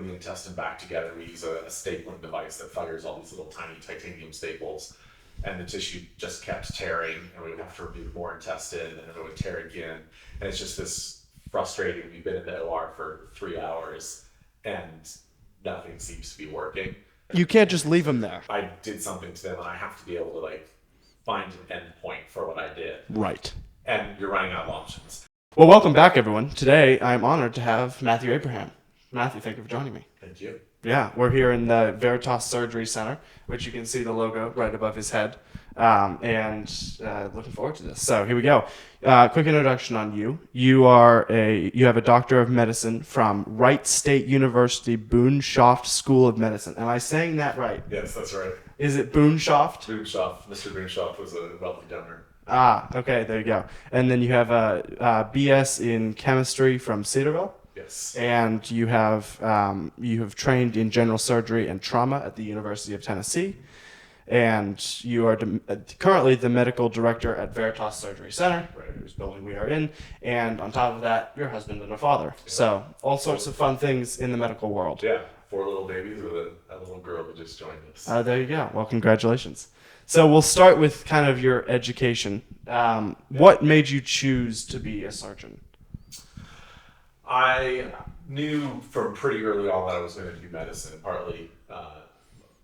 putting the intestine back together, we use a stapling device that fires all these little tiny titanium staples, and the tissue just kept tearing, and we would have to remove more intestine, and it would tear again, and it's just this frustrating. We've been in the OR for 3 hours, and nothing seems to be working. You can't just leave them there. I did something to them, and I have to be able to like find an end point for what I did. Right. And you're running out of options. Well, welcome back, everyone. Today, I'm honored to have Matthew Abraham. Matthew, thank you for joining me. Thank you. Yeah, we're here in the Veritas Surgery Center, which you can see the logo right above his head, and looking forward to this. So here we go. Quick introduction on you. You have a Doctor of Medicine from Wright State University Boonshoft School of Medicine. Am I saying that right? Yes, that's right. Is it Boonshoft? Boonshoft. Mr. Boonshoft was a wealthy donor. Okay, there you go. And then you have a BS in chemistry from Cedarville. Yes. And you have trained in general surgery and trauma at the University of Tennessee, and you are currently the medical director at Veritas Surgery Center, whose building we are in. And on top of that, you're a husband and a father. Yeah. So all sorts of fun things in the medical world. Yeah, 4 little babies with a little girl who just joined us. There you go. Well, congratulations. So we'll start with kind of your education. What made you choose to be a surgeon? I knew from pretty early on that I was going to do medicine, partly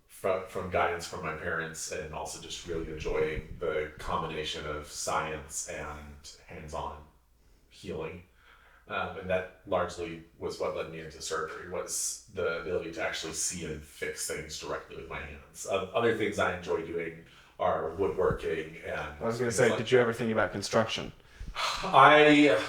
from guidance from my parents, and also just really enjoying the combination of science and hands-on healing. And that largely was what led me into surgery, was the ability to actually see and fix things directly with my hands. Other things I enjoy doing are woodworking and... I was going to say, did you ever think about construction?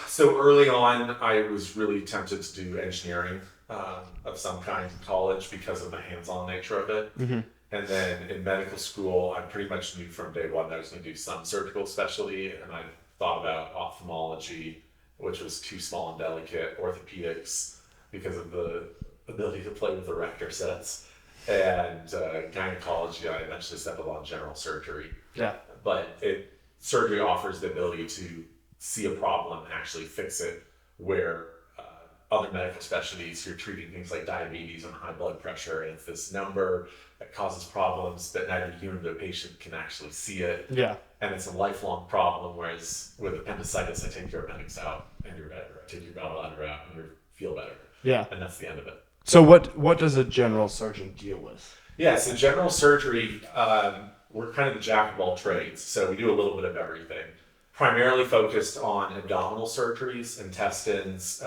So early on, I was really tempted to do engineering of some kind in college because of the hands-on nature of it. Mm-hmm. And then in medical school, I pretty much knew from day one that I was going to do some surgical specialty, and I thought about ophthalmology, which was too small and delicate, orthopedics because of the ability to play with the Rector sets, and gynecology. I eventually settled on general surgery. Yeah. But surgery offers the ability to see a problem and actually fix it, where other medical specialties, you're treating things like diabetes and high blood pressure, and it's this number that causes problems, but neither you nor the patient can actually see it. Yeah. And it's a lifelong problem, whereas with appendicitis, I take your appendix out and you're better. I take your gallbladder out and you feel better. Yeah. And that's the end of it. So what does a general surgeon deal with? Yeah, so general surgery, we're kind of the jack of all trades. So we do a little bit of everything. Primarily focused on abdominal surgeries, intestines,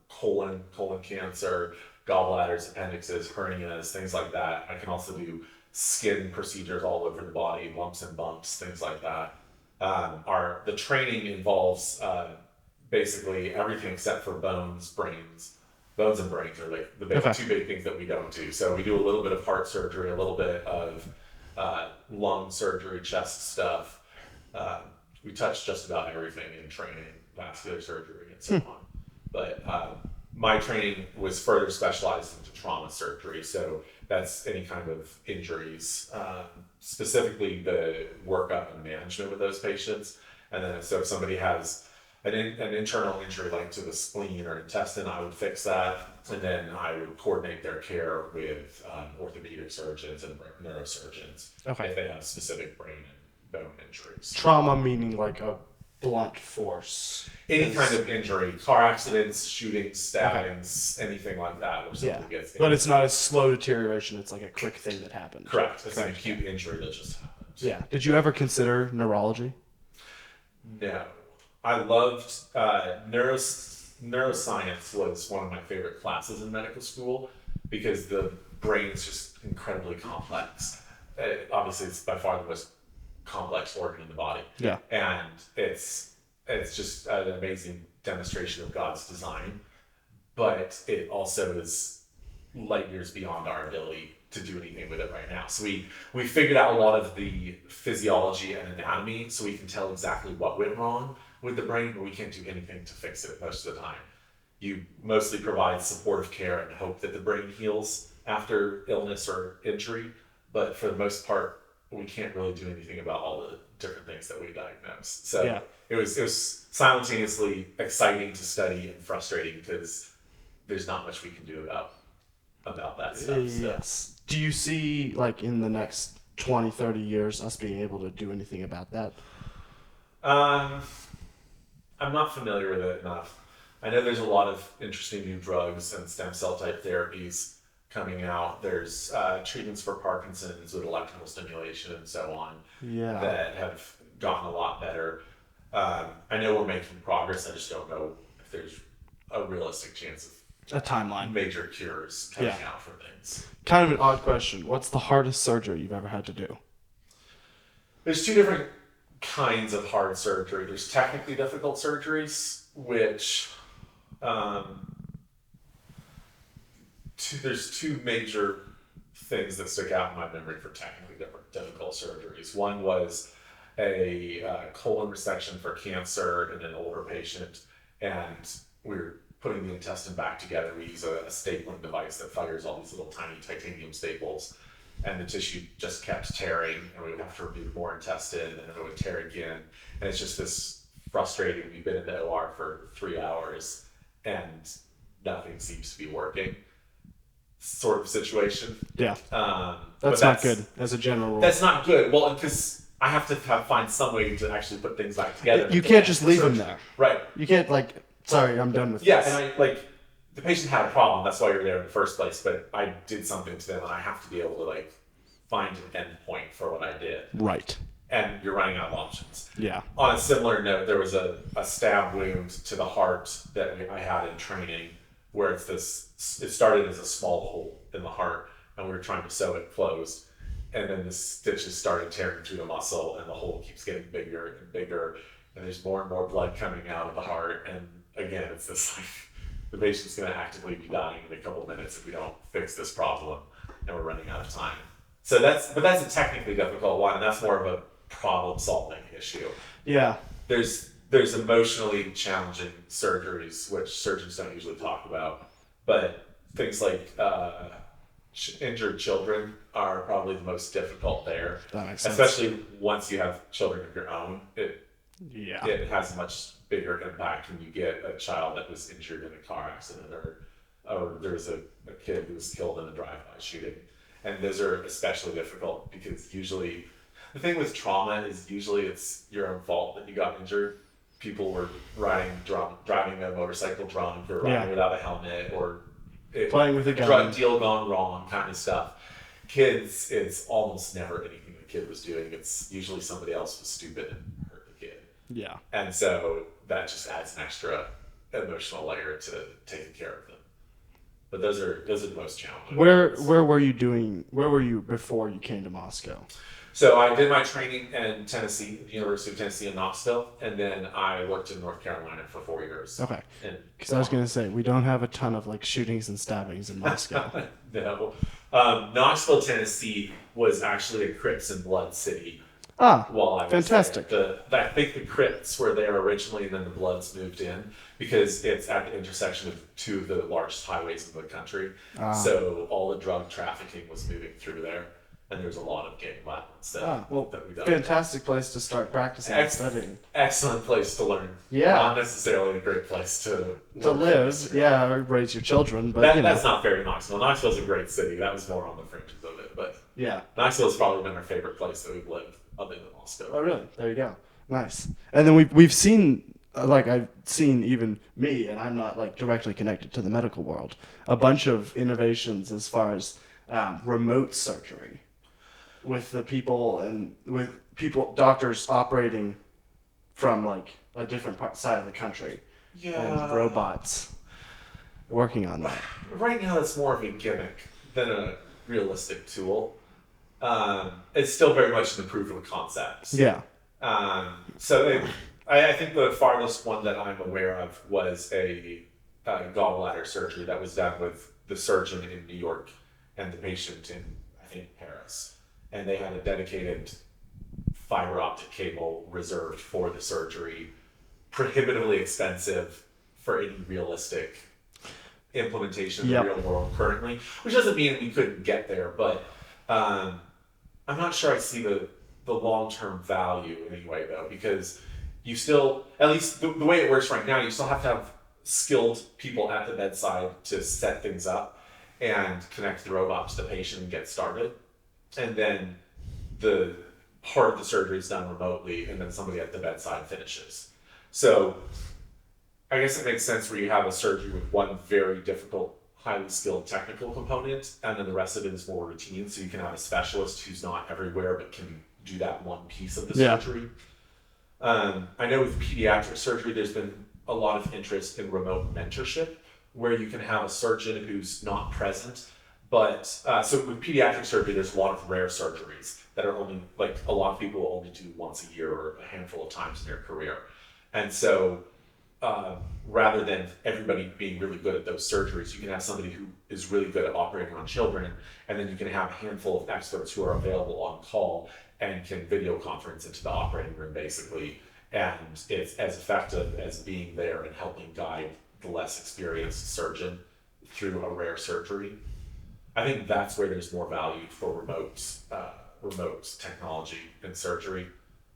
colon cancer, gallbladders, appendixes, hernias, things like that. I can also do skin procedures all over the body, lumps and bumps, things like that. The training involves basically everything except for bones, brains. Bones and brains are like the two big things that we don't do. So we do a little bit of heart surgery, a little bit of lung surgery, chest stuff. We touch just about everything in training, vascular surgery and so on. But my training was further specialized into trauma surgery. So that's any kind of injuries, specifically the workup and management with those patients. And then so if somebody has an internal injury like to the spleen or intestine, I would fix that. And then I would coordinate their care with orthopedic surgeons and neurosurgeons if they have specific brain and bone injuries. Trauma meaning like a blunt force. Any kind of injury, car accidents, shootings, stabbings, anything like that. Where somebody gets but it's not a slow deterioration. It's like a quick thing that happened. Correct. It's an acute injury that just happened. Yeah. Did you ever consider neurology? No. I loved neuroscience was one of my favorite classes in medical school because the brain is just incredibly complex. Obviously, it's by far the most complex organ in the body. Yeah. And it's just an amazing demonstration of God's design, but it also is light years beyond our ability to do anything with it right now. So we figured out a lot of the physiology and anatomy, so we can tell exactly what went wrong with the brain, but we can't do anything to fix it most of the time. You mostly provide supportive care and hope that the brain heals after illness or injury, but for the most part, we can't really do anything about all the different things that we diagnose. So it was simultaneously exciting to study and frustrating because there's not much we can do about about that stuff. So. Yes. Do you see, like, in the next 20, 30 years, us being able to do anything about that? I'm not familiar with it enough. I know there's a lot of interesting new drugs and stem cell type therapies coming out. There's treatments for Parkinson's with electrical stimulation and so on Yeah. that have gotten a lot better. I know we're making progress. I just don't know if there's a realistic chance of A timeline. major cures coming Yeah. out for things. Kind of an odd question. What's the hardest surgery you've ever had to do? There's two different kinds of hard surgery. There's technically difficult surgeries, which there's two major things that stick out in my memory for technically difficult surgeries. One was a colon resection for cancer in an older patient, and we were putting the intestine back together. We use a stapling device that fires all these little tiny titanium staples, and the tissue just kept tearing, and we would have to remove more intestine, and it would tear again. And it's just this frustrating. We've been in the OR for 3 hours, and nothing seems to be working sort of situation. Yeah. But That's not good as a general rule. That's not good. Well, because I have to find some way to actually put things back together. You can't just leave them there. Right. You can't, like, sorry, I'm done with Yeah, this. and the patient had a problem. That's why you're there in the first place. But I did something to them, and I have to be able to find an end point for what I did. Right. And you're running out of options. Yeah. On a similar note, there was a stab wound to the heart that I had in training, where it started as a small hole in the heart, and we were trying to sew it closed. And then the stitches started tearing through the muscle, and the hole keeps getting bigger and bigger, and there's more and more blood coming out of the heart. And again, it's this the patient's going to actively be dying in a couple of minutes if we don't fix this problem, and we're running out of time. So that's a technically difficult one, and that's more of a problem-solving issue. Yeah. There's emotionally challenging surgeries, which surgeons don't usually talk about, but things like injured children are probably the most difficult there. That makes sense. Especially once you have children of your own, it Yeah. it has a much bigger impact when you get a child that was injured in a car accident, or there's a kid who was killed in a drive-by shooting. And those are especially difficult because usually the thing with trauma is usually it's your own fault that you got injured. People were driving a motorcycle drunk, or riding without a helmet, or Playing with a gun. drug deal gone wrong, kind of stuff. Kids, it's almost never anything the kid was doing. It's usually somebody else was stupid and hurt the kid. Yeah. And so that just adds an extra emotional layer to taking care of them. But those are the most challenging. Where were you before you came to Moscow? So I did my training in Tennessee, the University of Tennessee in Knoxville, and then I worked in North Carolina for 4 years. Okay. Because I was going to say, we don't have a ton of shootings and stabbings in Moscow. No. Knoxville, Tennessee was actually a Crips and Blood city. While I was fantastic. there. I think the Crips were there originally, and then the Bloods moved in because it's at the intersection of two of the largest highways in the country. So all the drug trafficking was moving through there, and there's a lot of gang violence that we've done. Fantastic place to start practicing and studying. Excellent place to learn. Yeah. Not necessarily a great place to live. Yeah, or raise your children, but that's not fair to Knoxville. Knoxville's a great city. That was more on the fringes of it, but yeah. Knoxville's probably been our favorite place that we've lived, other than Moscow. Oh, really? There you go. Nice. And then we've seen, I've seen even me, and I'm not directly connected to the medical world, a bunch of innovations as far as remote surgery with the people and with doctors operating from a different side of the country. Yeah. And robots working on that. Right now, it's more of a gimmick than a realistic tool. It's still very much in the proof of concept. Yeah. I think the farthest one that I'm aware of was a gallbladder surgery that was done with the surgeon in New York and the patient in, I think, Paris. And they had a dedicated fiber optic cable reserved for the surgery, prohibitively expensive for any realistic implementation in the real world currently, which doesn't mean we couldn't get there, but I'm not sure I see the long-term value anyway, though, because you still, at least the way it works right now, you still have to have skilled people at the bedside to set things up. and connect the robot to the patient and get started. And then the part of the surgery is done remotely, and then somebody at the bedside finishes. So I guess it makes sense where you have a surgery with one very difficult, highly skilled technical component, and then the rest of it is more routine. So you can have a specialist who's not everywhere but can do that one piece of the surgery. I know with pediatric surgery, there's been a lot of interest in remote mentorship, where you can have a surgeon who's not present. But so with pediatric surgery, there's a lot of rare surgeries that are only, like, a lot of people only do once a year or a handful of times in their career. And so rather than everybody being really good at those surgeries, you can have somebody who is really good at operating on children, and then you can have a handful of experts who are available on call and can video conference into the operating room, basically. And it's as effective as being there and helping guide the less experienced surgeon through a rare surgery. I think that's where there's more value for remote technology in surgery.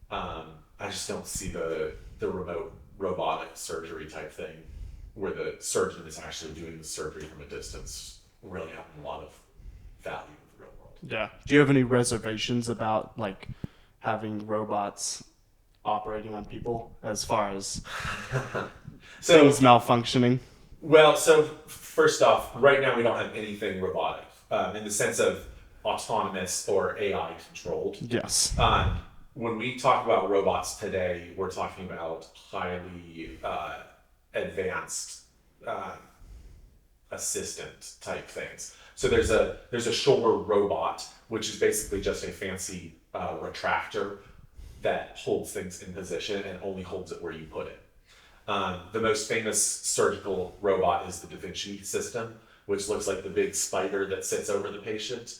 I just don't see the remote robotic surgery type thing where the surgeon is actually doing the surgery from a distance really having a lot of value in the real world. Yeah. Do you have any reservations about like having robots operating on people as far as things malfunctioning? Well, so first off, right now we don't have anything robotic in the sense of autonomous or AI controlled. Yes. When we talk about robots today, we're talking about highly advanced assistant type things. So there's a shoulder robot, which is basically just a fancy retractor that holds things in position and only holds it where you put it. The most famous surgical robot is the Da Vinci system, which looks like the big spider that sits over the patient.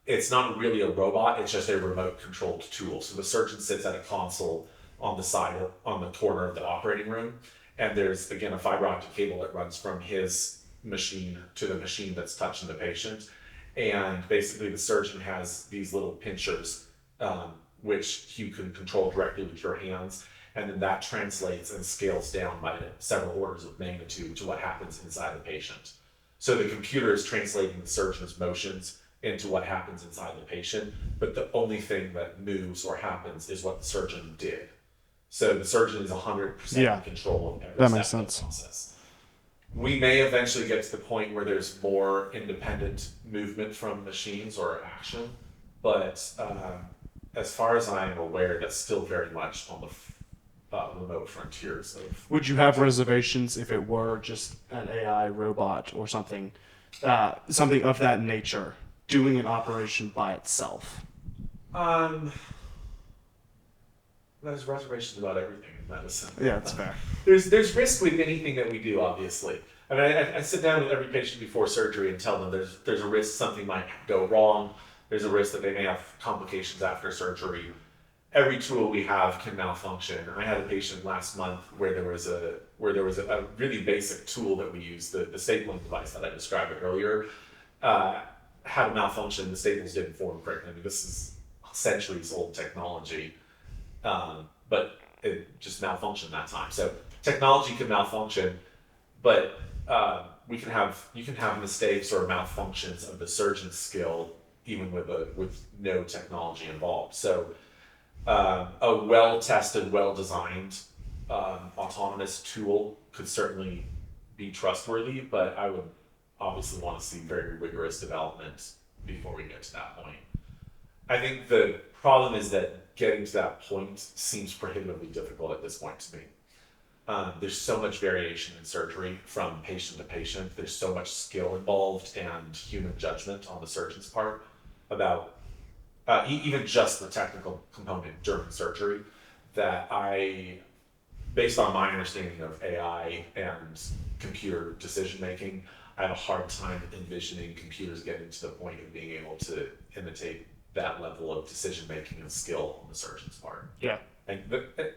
It's not really a robot, it's just a remote controlled tool. So the surgeon sits at a console on the corner of the operating room, and there's, again, a fiber optic cable that runs from his machine to the machine that's touching the patient. And basically the surgeon has these little pinchers, which you can control directly with your hands. And then that translates and scales down by several orders of magnitude to what happens inside the patient. So the computer is translating the surgeon's motions into what happens inside the patient, but the only thing that moves or happens is what the surgeon did. So the surgeon is 100% in control of every step of the process. We may eventually get to the point where there's more independent movement from machines or action, but as far as I'm aware, that's still very much on the remote frontiers of. Would you have reservations if it were just an AI robot or something of that nature doing an operation by itself? There's reservations about everything in medicine. Yeah, that's fair. There's risk with anything that we do, obviously. I mean, I sit down with every patient before surgery and tell them there's a risk something might go wrong. There's a risk that they may have complications after surgery. Every tool we have can malfunction. I had a patient last month where there was a really basic tool that we use, the stapling device that I described earlier, had a malfunction. The staples didn't form correctly. I mean, this is centuries old technology, but it just malfunctioned that time. So technology can malfunction, but you can have mistakes or malfunctions of the surgeon's skill even with no technology involved. So a well-tested, well-designed autonomous tool could certainly be trustworthy, but I would obviously want to see very rigorous development before we get to that point. I think the problem is that getting to that point seems prohibitively difficult at this point to me. There's so much variation in surgery from patient to patient. There's so much skill involved and human judgment on the surgeon's part about even just the technical component during surgery, that based on my understanding of AI and computer decision making, I have a hard time envisioning computers getting to the point of being able to imitate that level of decision making and skill on the surgeon's part. Yeah. And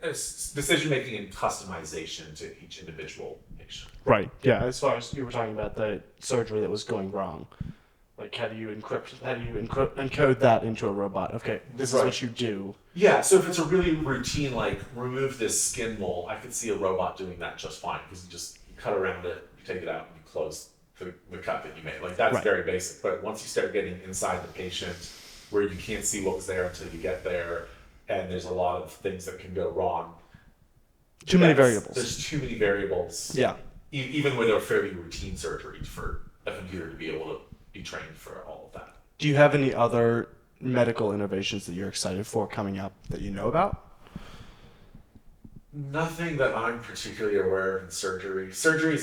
decision making and customization to each individual patient. Right. Yeah. As far as you were talking about the surgery that was going wrong, like how do you encode that into a robot? Okay, this is what you do. Yeah. So if it's a really routine, like remove this skin mole, I could see a robot doing that just fine because you cut around it, you take it out, and you close the cut that you made. Like that's Right. very basic. But once you start getting inside the patient, where you can't see what was there until you get there, and there's a lot of things that can go wrong. Too many That's- variables. There's too many variables. Yeah. Even with a fairly routine surgery for a computer to be able to be trained for all of that. Do you have any other medical innovations that you're excited for coming up that you know about? Nothing that I'm particularly aware of in surgery. Surgery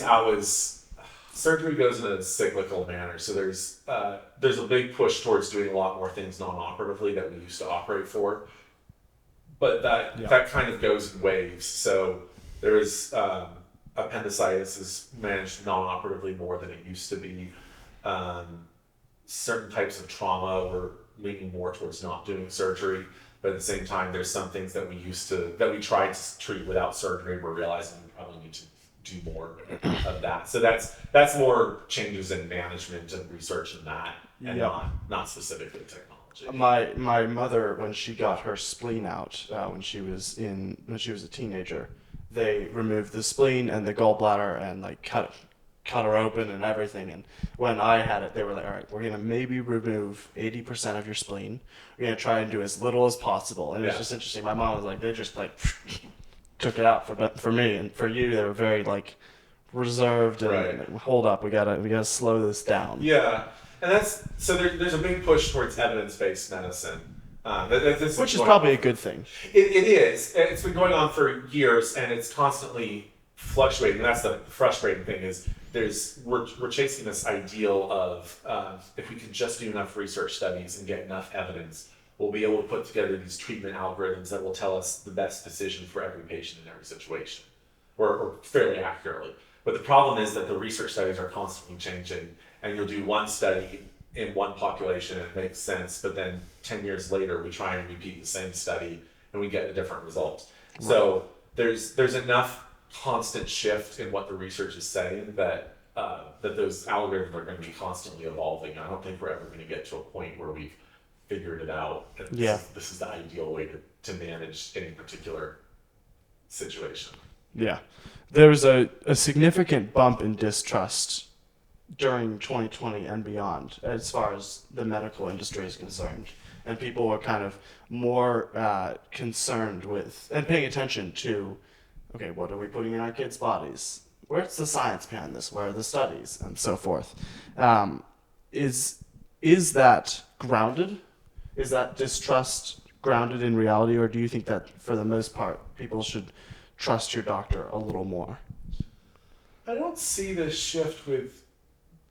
goes in a cyclical manner. So there's a big push towards doing a lot more things non-operatively that we used to operate for, but that kind of goes in waves. So there is appendicitis is managed non-operatively more than it used to be. Certain types of trauma we're leaning more towards not doing surgery, but at the same time, there's some things that we tried to treat without surgery. We're realizing we probably need to do more of that. So that's more changes in management and research in that, and not specifically technology. My mother, when she got her spleen out when she was a teenager, they removed the spleen and the gallbladder and like cut her open and everything. And when I had it, they were like, all right, we're gonna maybe remove 80% of your spleen. We're gonna try and do as little as possible. And it's just interesting. My mom was like, they just like took it out for me, and for you they were very like reserved and Right. hold up, we gotta slow this down. Yeah, and there's a big push towards evidence-based medicine. Which is probably a good thing. It is. It's been going on for years, and it's constantly fluctuating. And that's the frustrating thing is we're chasing this ideal of if we can just do enough research studies and get enough evidence, we'll be able to put together these treatment algorithms that will tell us the best decision for every patient in every situation, or fairly accurately. But the problem is that the research studies are constantly changing, and you'll do one study in one population and it makes sense, but then 10 years later we try and repeat the same study and we get a different result. Right. So there's enough constant shift in what the research is saying that those algorithms are going to be constantly evolving. I don't think we're ever going to get to a point where we've figured it out. And this is the ideal way to manage any particular situation. Yeah. There was a significant bump in distrust during 2020 and beyond as far as the medical industry is concerned. And people were kind of more concerned with and paying attention to, okay, what are we putting in our kids' bodies? Where's the science behind this? Where are the studies? And so forth. Is that grounded? Is that distrust grounded in reality, or do you think that for the most part people should trust your doctor a little more? I don't see this shift with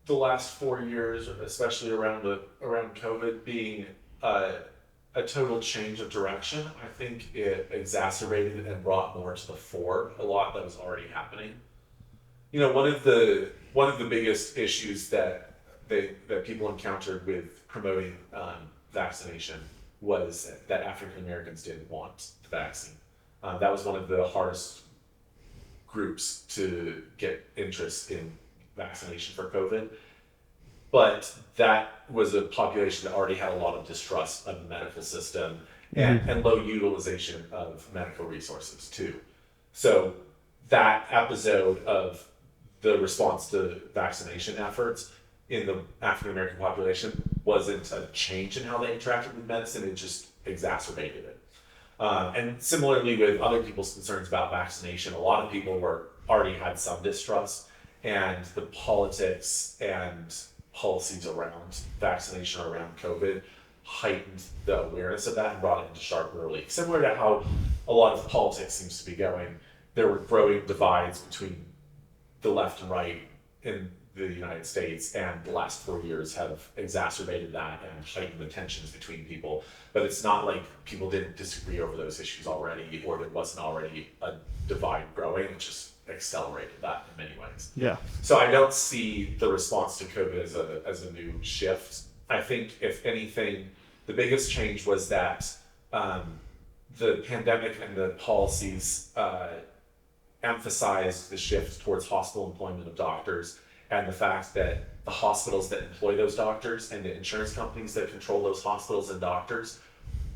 the last 4 years, especially around COVID, being a total change of direction. I think it exacerbated and brought more to the fore a lot that was already happening. You know, one of the biggest issues that people encountered with promoting vaccination was that African Americans didn't want the vaccine. That was one of the hardest groups to get interest in vaccination for COVID. But that was a population that already had a lot of distrust of the medical system and low utilization of medical resources too. So that episode of the response to vaccination efforts in the African American population wasn't a change in how they interacted with medicine, it just exacerbated it. And similarly with other people's concerns about vaccination, a lot of people already had some distrust, and the politics and policies around vaccination or around COVID heightened the awareness of that and brought it into sharp relief. Similar to how a lot of politics seems to be going, there were growing divides between the left and right in the United States, and the last 4 years have exacerbated that and heightened the tensions between people. But it's not like people didn't disagree over those issues already, or there wasn't already a divide growing. It just accelerated that in many ways. Yeah. So I don't see the response to COVID as a new shift. I think if anything, the biggest change was that the pandemic and the policies emphasized the shift towards hospital employment of doctors, and the fact that the hospitals that employ those doctors and the insurance companies that control those hospitals and doctors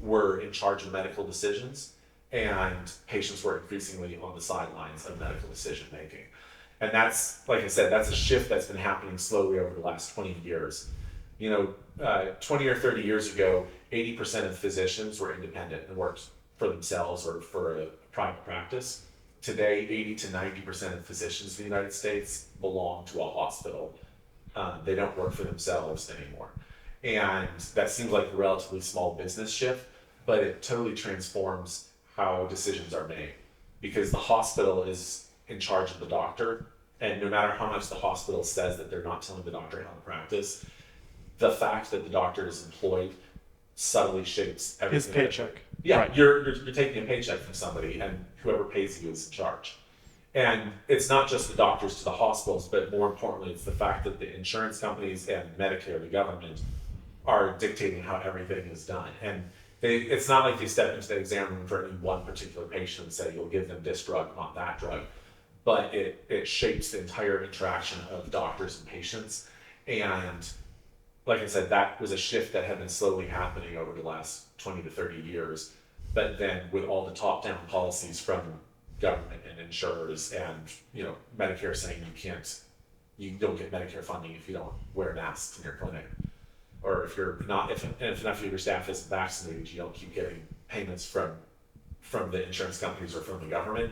were in charge of medical decisions, and patients were increasingly on the sidelines of medical decision making. And that's, like I said, that's a shift that's been happening slowly over the last 20 years. 20 or 30 years ago, 80% of physicians were independent and worked for themselves or for a private practice. Today, 80 to 90% of physicians in the United States belong to a hospital. They don't work for themselves anymore. And that seems like a relatively small business shift, but it totally transforms how decisions are made because the hospital is in charge of the doctor. And no matter how much the hospital says that they're not telling the doctor how to practice, the fact that the doctor is employed subtly shapes everything. His paycheck. Yeah, Right. you're taking a paycheck from somebody, and whoever pays you is in charge. And it's not just the doctors to the hospitals, but more importantly, it's the fact that the insurance companies and Medicare, the government, are dictating how everything is done. And it's not like they step into the exam room for any one particular patient and say, you'll give them this drug, not that drug. But it shapes the entire interaction of doctors and patients. And like I said, that was a shift that had been slowly happening over the last 20 to 30 years. But then with all the top-down policies from government and insurers and Medicare saying you don't get Medicare funding if you don't wear masks in your clinic, or if enough of your staff isn't vaccinated, you don't keep getting payments from the insurance companies or from the government.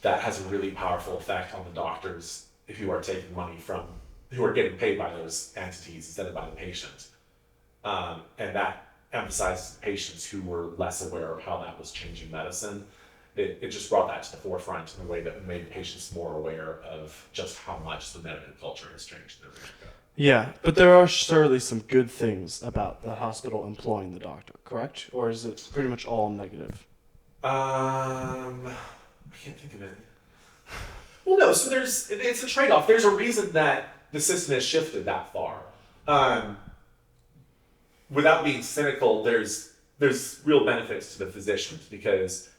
That has a really powerful effect on the doctors who are taking money who are getting paid by those entities instead of by the patient. And that emphasizes patients who were less aware of how that was changing medicine. It just brought that to the forefront in a way that made patients more aware of just how much the medical culture has changed in America. Yeah, but there are surely some good things about the hospital employing the doctor, correct? Or is it pretty much all negative? I can't think of it. Well, no. So it's a trade-off. There's a reason that the system has shifted that far. Without being cynical, there's real benefits to the physicians because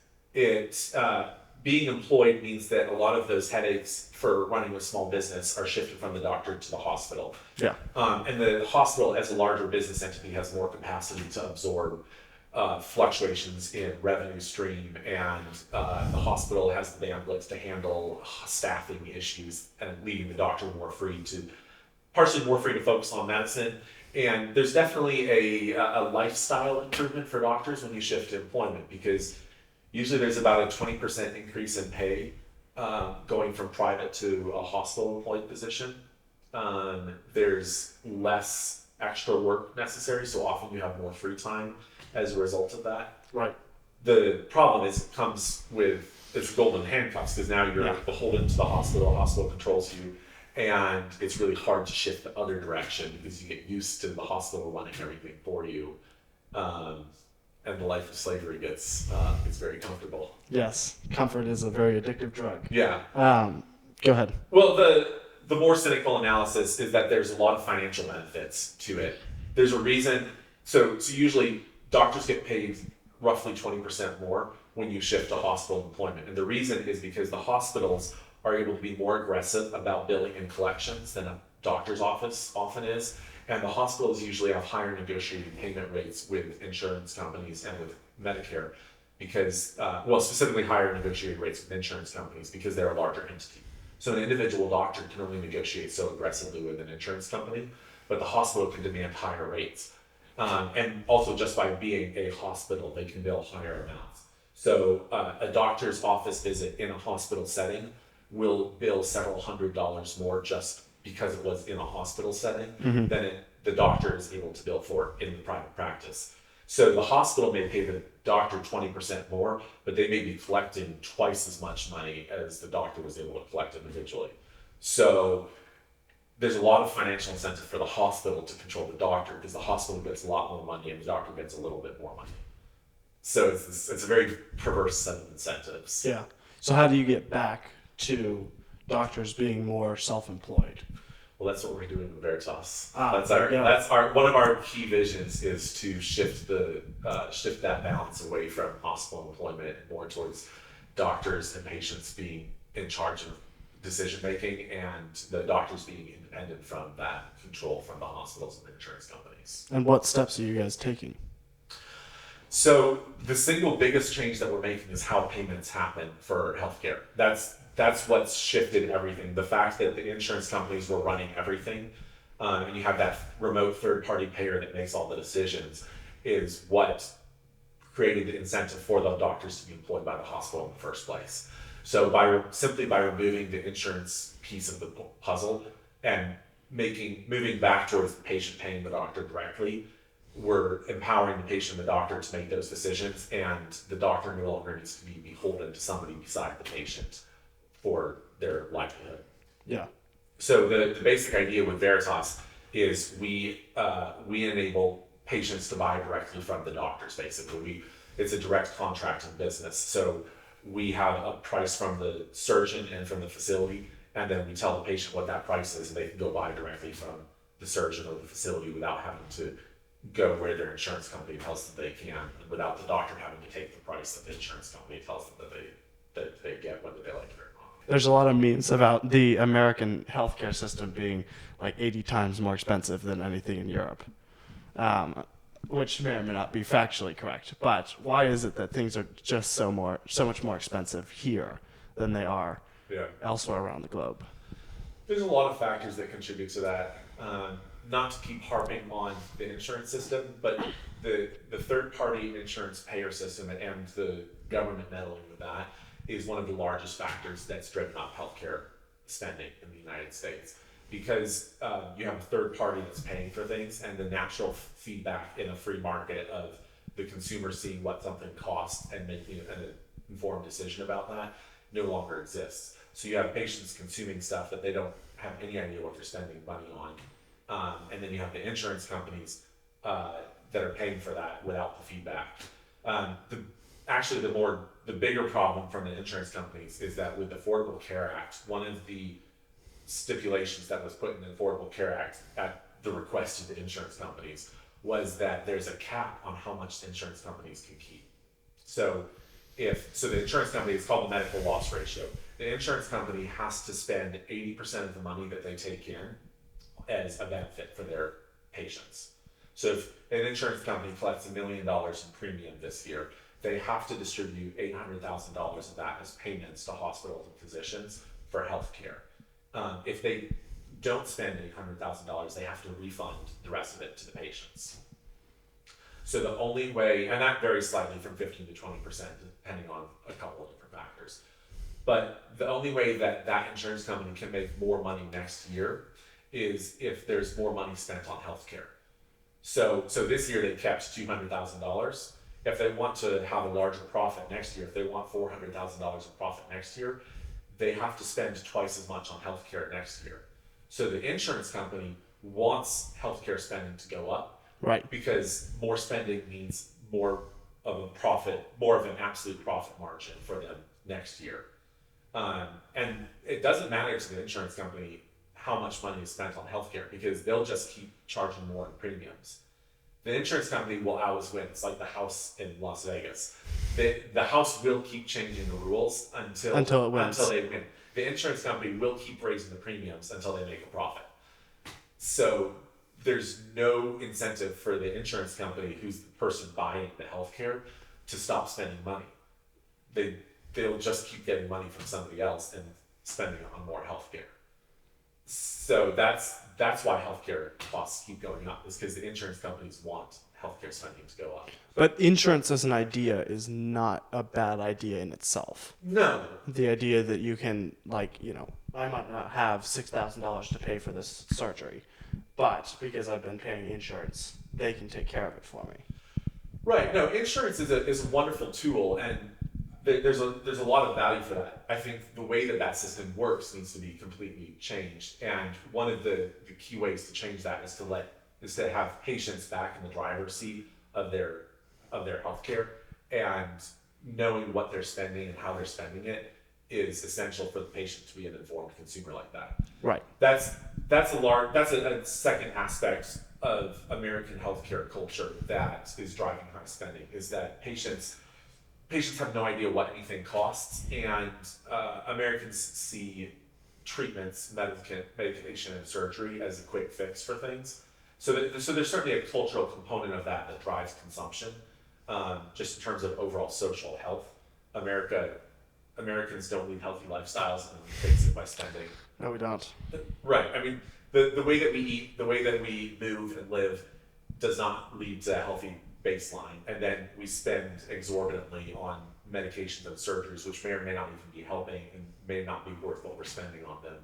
being employed means that a lot of those headaches for running a small business are shifted from the doctor to the hospital. Yeah. And the hospital, as a larger business entity, has more capacity to absorb fluctuations in revenue stream, and the hospital has the bandwidth to handle staffing issues and leaving the doctor partially more free to focus on medicine. And there's definitely a lifestyle improvement for doctors when you shift to employment because usually there's about a 20% increase in pay going from private to a hospital employed position. There's less extra work necessary, so often you have more free time as a result of that. Right. The problem is it comes with its golden handcuffs because now you're beholden to the hospital controls you, and it's really hard to shift the other direction because you get used to the hospital running everything for you. And the life of slavery gets very comfortable. Yes, comfort is a very addictive drug. Yeah. Go ahead. Well, the more cynical analysis is that there's a lot of financial benefits to it. There's a reason. So usually doctors get paid roughly 20% more when you shift to hospital employment. And the reason is because the hospitals are able to be more aggressive about billing and collections than a doctor's office often is. And the hospitals usually have higher negotiated payment rates with insurance companies and with Medicare because, specifically higher negotiated rates with insurance companies because they're a larger entity. So an individual doctor can only negotiate so aggressively with an insurance company, but the hospital can demand higher rates. And also just by being a hospital, they can bill higher amounts. So a doctor's office visit in a hospital setting will bill several $100s more just because it was in a hospital setting than the doctor is able to bill for in the private practice. So the hospital may pay the doctor 20% more, but they may be collecting twice as much money as the doctor was able to collect individually. So there's a lot of financial incentive for the hospital to control the doctor because the hospital gets a lot more money and the doctor gets a little bit more money. So it's a very perverse set of incentives. Yeah. So how do you get back to doctors being more self-employed? Well, that's what we're doing with Veritas. One of our key visions is to shift that balance away from hospital employment and more towards doctors and patients being in charge of decision making and the doctors being independent from that control from the hospitals and the insurance companies. And what steps are you guys taking? So the single biggest change that we're making is how payments happen for healthcare. That's what's shifted everything. The fact that the insurance companies were running everything, and you have that remote third-party payer that makes all the decisions, is what created the incentive for the doctors to be employed by the hospital in the first place. So simply by removing the insurance piece of the puzzle and moving back towards the patient paying the doctor directly, we're empowering the patient and the doctor to make those decisions, and the doctor no longer needs to be beholden to somebody beside the patient for their livelihood. Yeah. So the basic idea with Veritas is we enable patients to buy directly from the doctors. Basically, it's a direct contracting business. So we have a price from the surgeon and from the facility, and then we tell the patient what that price is, and they can go buy directly from the surgeon or the facility without having to go where their insurance company tells them they can, and without the doctor having to take the price that the insurance company tells them that they get, whether they like it or not. There's a lot of memes about the American healthcare system being like 80 times more expensive than anything in Europe, which may or may not be factually correct. But why is it that things are just so much more expensive here than they are elsewhere around the globe? There's a lot of factors that contribute to that. Not to keep harping on the insurance system, but the third-party insurance payer system and the government meddling with that is one of the largest factors that's driven up healthcare spending in the United States. Because you have a third party that's paying for things, and the natural feedback in a free market of the consumer seeing what something costs and making an informed decision about that no longer exists. So you have patients consuming stuff that they don't have any idea what they're spending money on. And then you have the insurance companies that are paying for that without the feedback. The bigger problem from the insurance companies is that with the Affordable Care Act, one of the stipulations that was put in the Affordable Care Act at the request of the insurance companies was that there's a cap on how much the insurance companies can keep. So the insurance company, it's called the medical loss ratio. The insurance company has to spend 80% of the money that they take in as a benefit for their patients. So if an insurance company collects $1 million in premium this year, they have to distribute $800,000 of that as payments to hospitals and physicians for health care. If they don't spend $800,000, they have to refund the rest of it to the patients. So the only way, and that varies slightly from 15 to 20%, depending on a couple of different factors. But the only way that that insurance company can make more money next year is if there's more money spent on healthcare. So this year they kept $200,000. If they want to have a larger profit next year, if they want $400,000 of profit next year, they have to spend twice as much on healthcare next year. So the insurance company wants healthcare spending to go up, right? Because more spending means more of a profit, more of an absolute profit margin for them next year. And it doesn't matter to the insurance company how much money is spent on healthcare, because they'll just keep charging more in premiums. The insurance company will always win. It's like the house in Las Vegas. The house will keep changing the rules until it wins. Until they win. The insurance company will keep raising the premiums until they make a profit. So there's no incentive for the insurance company, who's the person buying the healthcare, to stop spending money. They'll just keep getting money from somebody else and spending it on more healthcare. So that's why healthcare costs keep going up, is because the insurance companies want healthcare spending to go up. But insurance as an idea is not a bad idea in itself. No. The idea that you can, I might not have $6,000 to pay for this surgery, but because I've been paying insurance, they can take care of it for me. Right. No, insurance is a wonderful tool, and there's a lot of value for that. I think the way that system works needs to be completely changed, and one of the key ways to change that is to have patients back in the driver's seat of their healthcare, and knowing what they're spending and how they're spending it is essential for the patient to be an informed consumer like that. Right. That's a second aspect of American healthcare culture that is driving high spending, is that patients have no idea what anything costs, and Americans see treatments, medication, and surgery as a quick fix for things. So there's certainly a cultural component of that drives consumption. just in terms of overall social health. Americans don't lead healthy lifestyles, and we fix it by spending. No, we don't. Right. I mean, the way that we eat, the way that we move and live, does not lead to a healthy baseline, and then we spend exorbitantly on medications and surgeries, which may or may not even be helping, and may not be worth what we're spending on them,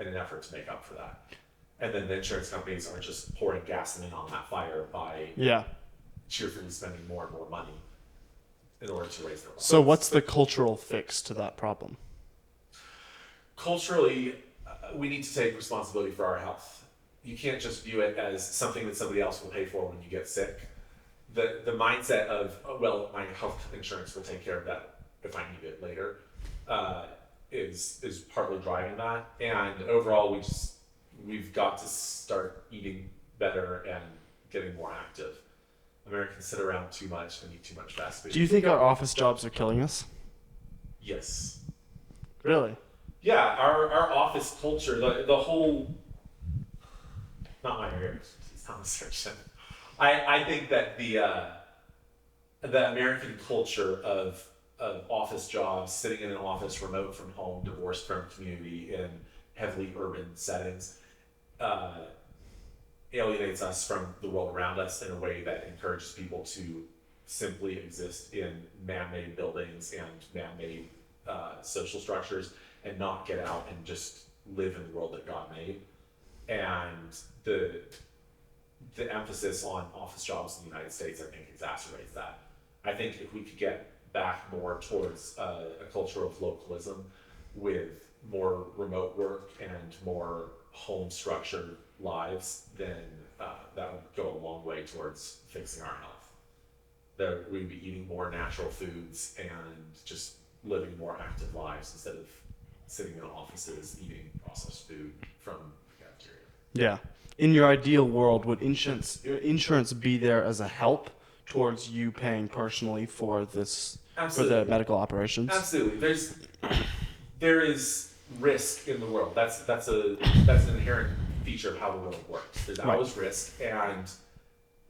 in an effort to make up for that. And then the insurance companies are just pouring gasoline on that fire by Yeah. cheerfully spending more and more money in order to raise their lives. So what's the cultural fix to that problem? Culturally, we need to take responsibility for our health. You can't just view it as something that somebody else will pay for when you get sick. The mindset of, oh, well, my health insurance will take care of that if I need it later, is partly driving that. And overall, we've got to start eating better and getting more active. Americans sit around too much and eat too much fast food. Do you think our office jobs are killing us? Yes. Really? Yeah, our office culture, the whole, not my area, it's not a search. I think that the American culture of office jobs, sitting in an office, remote from home, divorced from community, in heavily urban settings, alienates us from the world around us in a way that encourages people to simply exist in man-made buildings and man-made social structures, and not get out and just live in the world that God made. And the emphasis on office jobs in the United States, I think, exacerbates that. I think if we could get back more towards a culture of localism, with more remote work and more home structured lives, then that would go a long way towards fixing our health. That we'd be eating more natural foods and just living more active lives instead of sitting in offices eating processed food from the cafeteria. Yeah. In your ideal world, would insurance be there as a help towards you paying personally for this, Absolutely. for the medical operations? Absolutely. There is risk in the world. That's an inherent feature of how the world works. There's always risk, and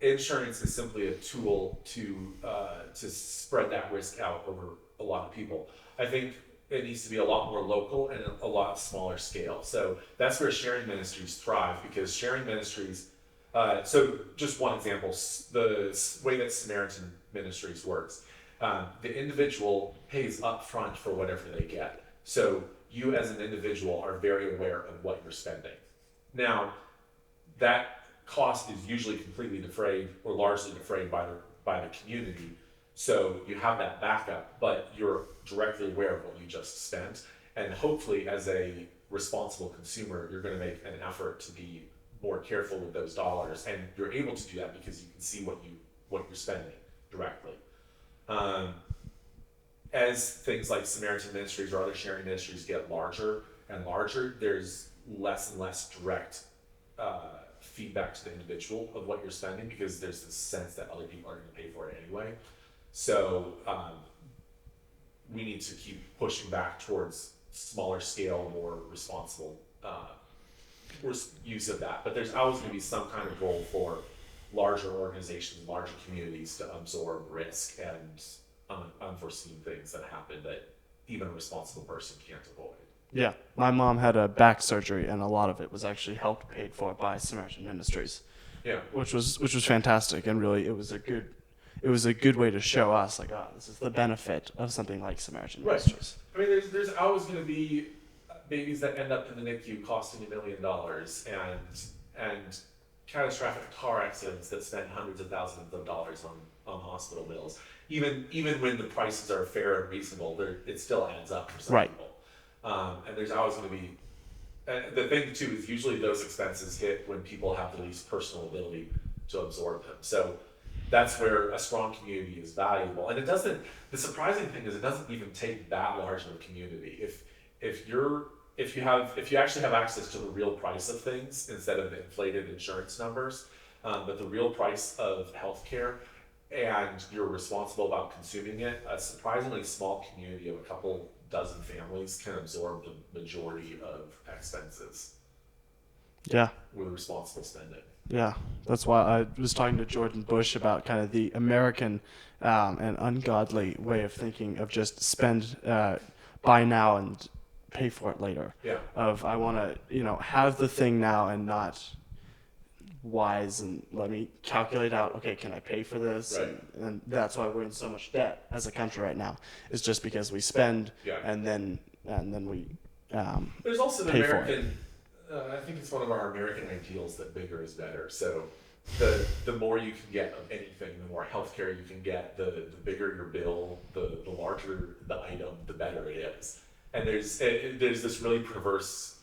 insurance is simply a tool to spread that risk out over a lot of people. I think it needs to be a lot more local and a lot smaller scale. So that's where sharing ministries thrive, because sharing ministries, so just one example, the way that Samaritan Ministries works, the individual pays upfront for whatever they get. So you as an individual are very aware of what you're spending. Now, that cost is usually completely defrayed or largely defrayed by the community. So you have that backup, but you're directly aware of what you just spent. And hopefully, as a responsible consumer, you're going to make an effort to be more careful with those dollars. And you're able to do that because you can see what you're spending directly. As things like Samaritan Ministries or other sharing ministries get larger and larger, there's less and less direct feedback to the individual of what you're spending, because there's this sense that other people are going to pay for it anyway. So we need to keep pushing back towards smaller scale, more responsible use of that. But there's always going to be some kind of role for larger organizations, larger communities to absorb risk and unforeseen things that happen that even a responsible person can't avoid. Yeah. My mom had a back surgery, and a lot of it was actually helped paid for by Samaritan Ministries. Yeah. Which was fantastic, and really it was a good way to show us, like, oh, this is the benefit of something like Samaritan Right. Ministries. I mean, there's always going to be babies that end up in the NICU costing $1 million, and catastrophic car accidents that spend hundreds of thousands of dollars on hospital bills. Even when the prices are fair and reasonable, it still adds up for some Right. people. And there's always going to be. The thing too is usually those expenses hit when people have the least personal ability to absorb them. So that's where a strong community is valuable. And the surprising thing is it doesn't even take that large of a community. If you actually have access to the real price of things instead of the inflated insurance numbers, but the real price of healthcare, and you're responsible about consuming it, a surprisingly small community of a couple dozen families can absorb the majority of expenses Yeah. with responsible spending. Yeah, that's why I was talking to Jordan Bush about kind of the American and ungodly way of thinking of just spend buy now and pay for it later. Yeah. Of I want to have the thing now and not wise and let me calculate out. Okay, can I pay for this? Right. And that's why we're in so much debt as a country right now. It's just because we spend Yeah. and then we There's also the pay for it. American. I think it's one of our American ideals that bigger is better. So the more you can get of anything, the more healthcare you can get, the bigger your bill, the larger the item, the better it is. And there's this really perverse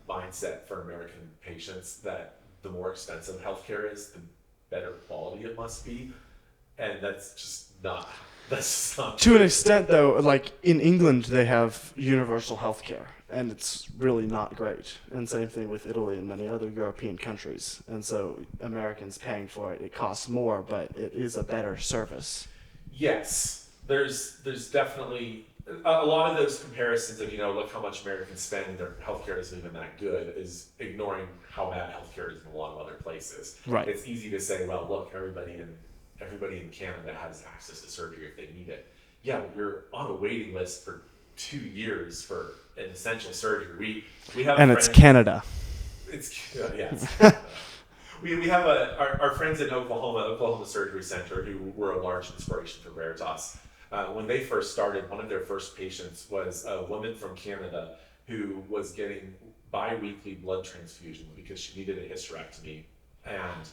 mindset for American patients that the more expensive healthcare is, the better quality it must be, and that's just not. That's just not To an true. extent, though, like in England, they have universal health care, and it's really not great. And same thing with Italy and many other European countries. And so Americans paying for it, it costs more, but it is a better service. Yes, there's definitely a lot of those comparisons of look how much Americans spend and their healthcare isn't even that good is ignoring how bad healthcare is in a lot of other places. Right. It's easy to say, well, look, everybody in Canada has access to surgery if they need it. Yeah, but you're on a waiting list for 2 years for an essential surgery. We have And it's friends- Canada. It's yes. We have our friends in Oklahoma Surgery Center, who were a large inspiration for Veritas. When they first started, one of their first patients was a woman from Canada who was getting bi-weekly blood transfusions because she needed a hysterectomy, and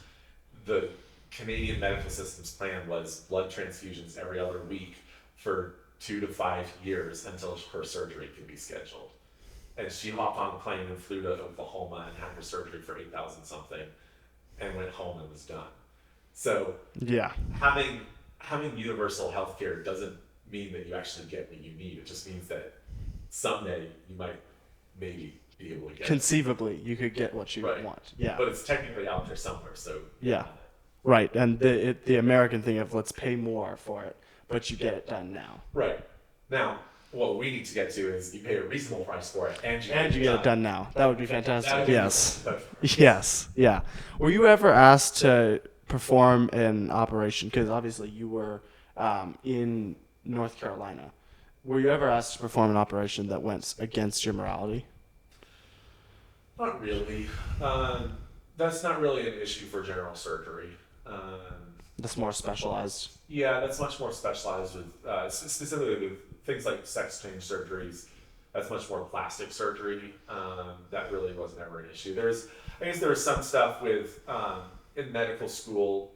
the Canadian medical system's plan was blood transfusions every other week for 2 to 5 years until her surgery could be scheduled. And she hopped on a plane and flew to Oklahoma and had her surgery for $8,000 something, and went home and was done. So Yeah. having universal health care doesn't mean that you actually get what you need. It just means that someday you might maybe be able to get it. Conceivably, you could get what you Right. want. Yeah. But it's technically out there somewhere, so Yeah. Right. And the American thing of let's pay more for it, but you get it done now. Right. Now, what we need to get to is you pay a reasonable price for it and you And you get it done now. That would be That fantastic. would be Yes. perfect. Yes. Yeah. Were you ever asked to perform an operation? Because obviously you were in North Carolina. Were you ever asked to perform an operation that went against your morality? Not really. That's not really an issue for general surgery. That's more specialized. Yeah, that's much more specialized with specifically with things like sex change surgeries. That's much more plastic surgery. That really wasn't ever an issue. I guess there was some stuff with in medical school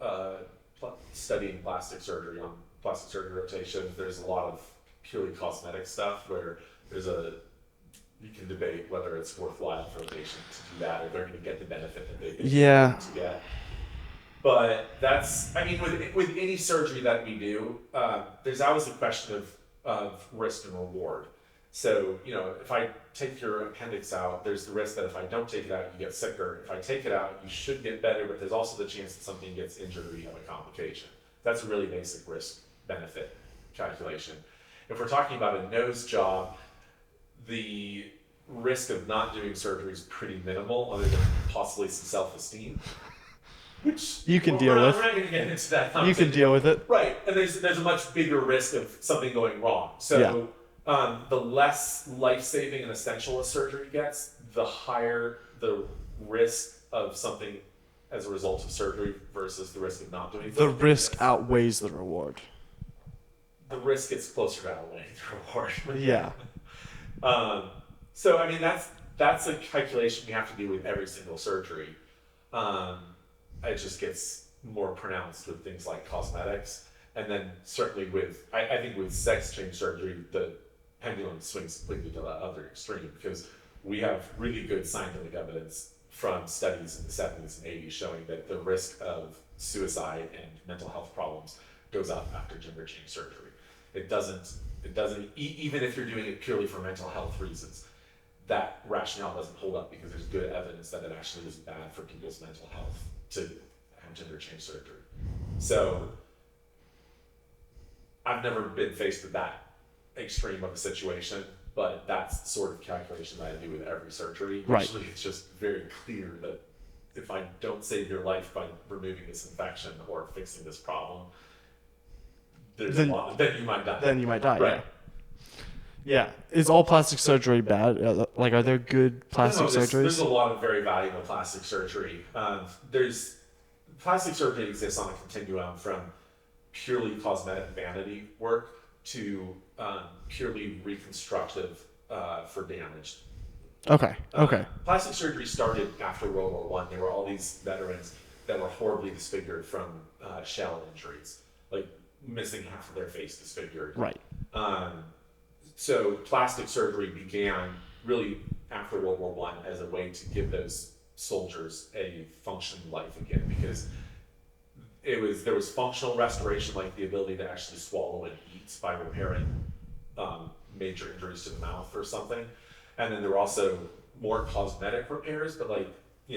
studying plastic surgery on plastic surgery rotations. There's a lot of purely cosmetic stuff where you can debate whether it's worthwhile for a patient to do that or they're going to get the benefit that they think Yeah. to get. But with any surgery that we do, there's always a question of risk and reward. So, if I take your appendix out, there's the risk that if I don't take it out, you get sicker. If I take it out, you should get better, but there's also the chance that something gets injured or you have a complication. That's a really basic risk benefit calculation. If we're talking about a nose job, the risk of not doing surgery is pretty minimal, other than possibly some self-esteem. Which You can we're deal not- with. We're not going to get into that You conversation. can deal with it. Right, and there's a much bigger risk of something going wrong. So the less life-saving and essential a surgery gets, the higher the risk of something as a result of surgery versus the risk of not doing The something. risk outweighs the reward. The risk gets closer to outweighing the reward. Yeah. So that's a calculation we have to do with every single surgery. It just gets more pronounced with things like cosmetics, and then certainly I think with sex change surgery, the pendulum swings completely to the other extreme because we have really good scientific evidence from studies in the 70s and 80s showing that the risk of suicide and mental health problems goes up after gender change surgery. It doesn't even if you're doing it purely for mental health reasons, that rationale doesn't hold up because there's good evidence that it actually is bad for people's mental health to have gender change surgery. So I've never been faced with that extreme of a situation, but that's the sort of calculation that I do with every surgery. Right. Usually it's just very clear that if I don't save your life by removing this infection or fixing this problem, Then then you might die. then you might die. Right. Yeah. Is all plastic surgery bad? Like, are there good plastic No, there's surgeries? a lot of very valuable plastic surgery. There's plastic surgery exists on a continuum from purely cosmetic vanity work to purely reconstructive for damage. Okay. Okay. Plastic surgery started after World War One. There were all these veterans that were horribly disfigured from shell injuries, like missing half of their face disfigured. Right. So plastic surgery began really after World War One as a way to give those soldiers a functioning life again, because there was functional restoration, like the ability to actually swallow and eat by repairing major injuries to the mouth or something. And then there were also more cosmetic repairs, but like,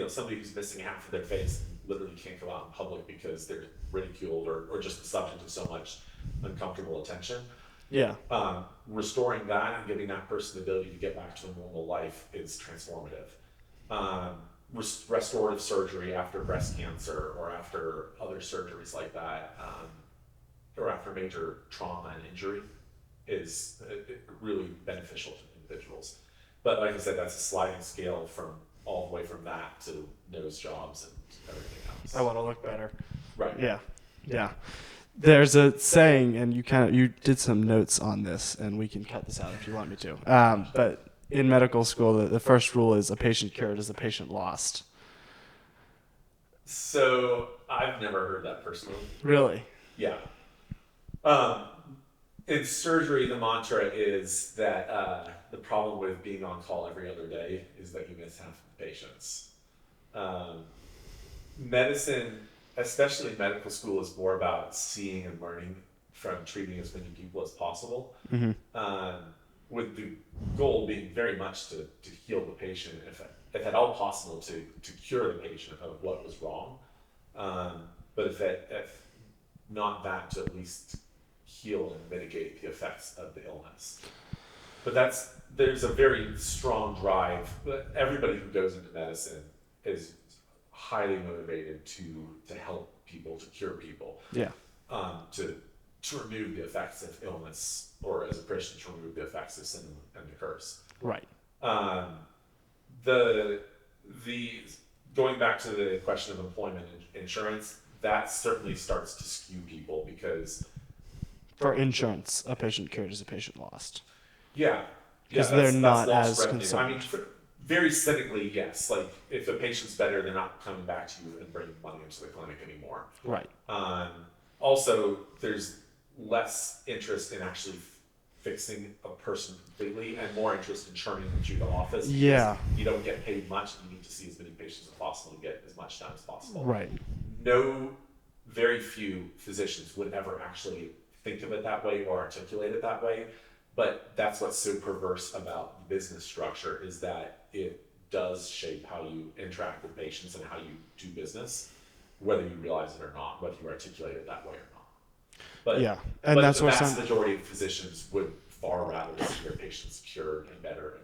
somebody who's missing half of their face literally can't go out in public because they're ridiculed or just the subject of so much uncomfortable attention. Yeah. Restoring that and giving that person the ability to get back to a normal life is transformative. Restorative surgery after breast cancer or after other surgeries like that, or after major trauma and injury is really beneficial to individuals. But like I said, that's a sliding scale from all the way from that to nose jobs and everything else. I want to look better. Right. Yeah. Yeah. There's a saying, and you did some notes on this, and we can cut this out if you want me to. But in medical school, the first rule is a patient cured is a patient lost. So I've never heard that personally. Really? Yeah. In surgery, the mantra is that the problem with being on call every other day is that you miss half of the patients. Medicine, especially medical school, is more about seeing and learning from treating as many people as possible, with the goal being very much to heal the patient, if at all possible, to cure the patient of what was wrong. But if not that, to at least heal and mitigate the effects of the illness. But there's a very strong drive. Everybody who goes into medicine is highly motivated to help people, to cure people. Yeah. To remove the effects of illness, or as a Christian, to remove the effects of sin and the curse. Right. The going back to the question of employment insurance, that certainly starts to skew people because For insurance, a patient cured is a patient lost. Yeah. Because that's they're not lost as revenue. concerned. I mean, very cynically, yes. Like, if a patient's better, they're not coming back to you and bringing money into the clinic anymore. Right. Also, there's less interest in actually fixing a person completely and more interest in churning them through the office. Yeah. You don't get paid much, and you need to see as many patients as possible and get as much done as possible. Right. Very few physicians would ever actually think of it that way or articulate it that way. But that's what's so perverse about business structure, is that it does shape how you interact with patients and how you do business, whether you realize it or not, whether you articulate it that way or not. But Yeah, and that's the where vast majority of physicians would far rather see their patients cured and better.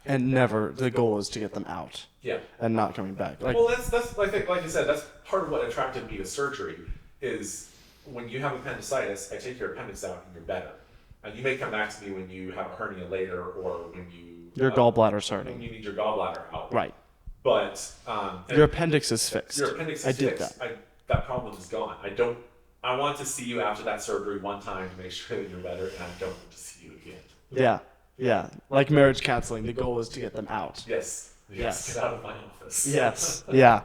And never, the goal is to get them out. Yeah. And not coming back. Like, Well, that's like I said, that's part of what attracted me to surgery. Is when you have appendicitis, I take your appendix out and you're better. And you may come back to me when you have a hernia later, or when your gallbladder's when hurting. you need your gallbladder out. Right. But Your appendix is fixed. your appendix is I did fixed. that. That problem is gone. I want to see you after that surgery one time to make sure that you're better, and I don't want to see you again. Yeah. Yeah. Like marriage counseling, the goal is to get them out. Yes. Yes. Get out of my office. Yes. Yeah.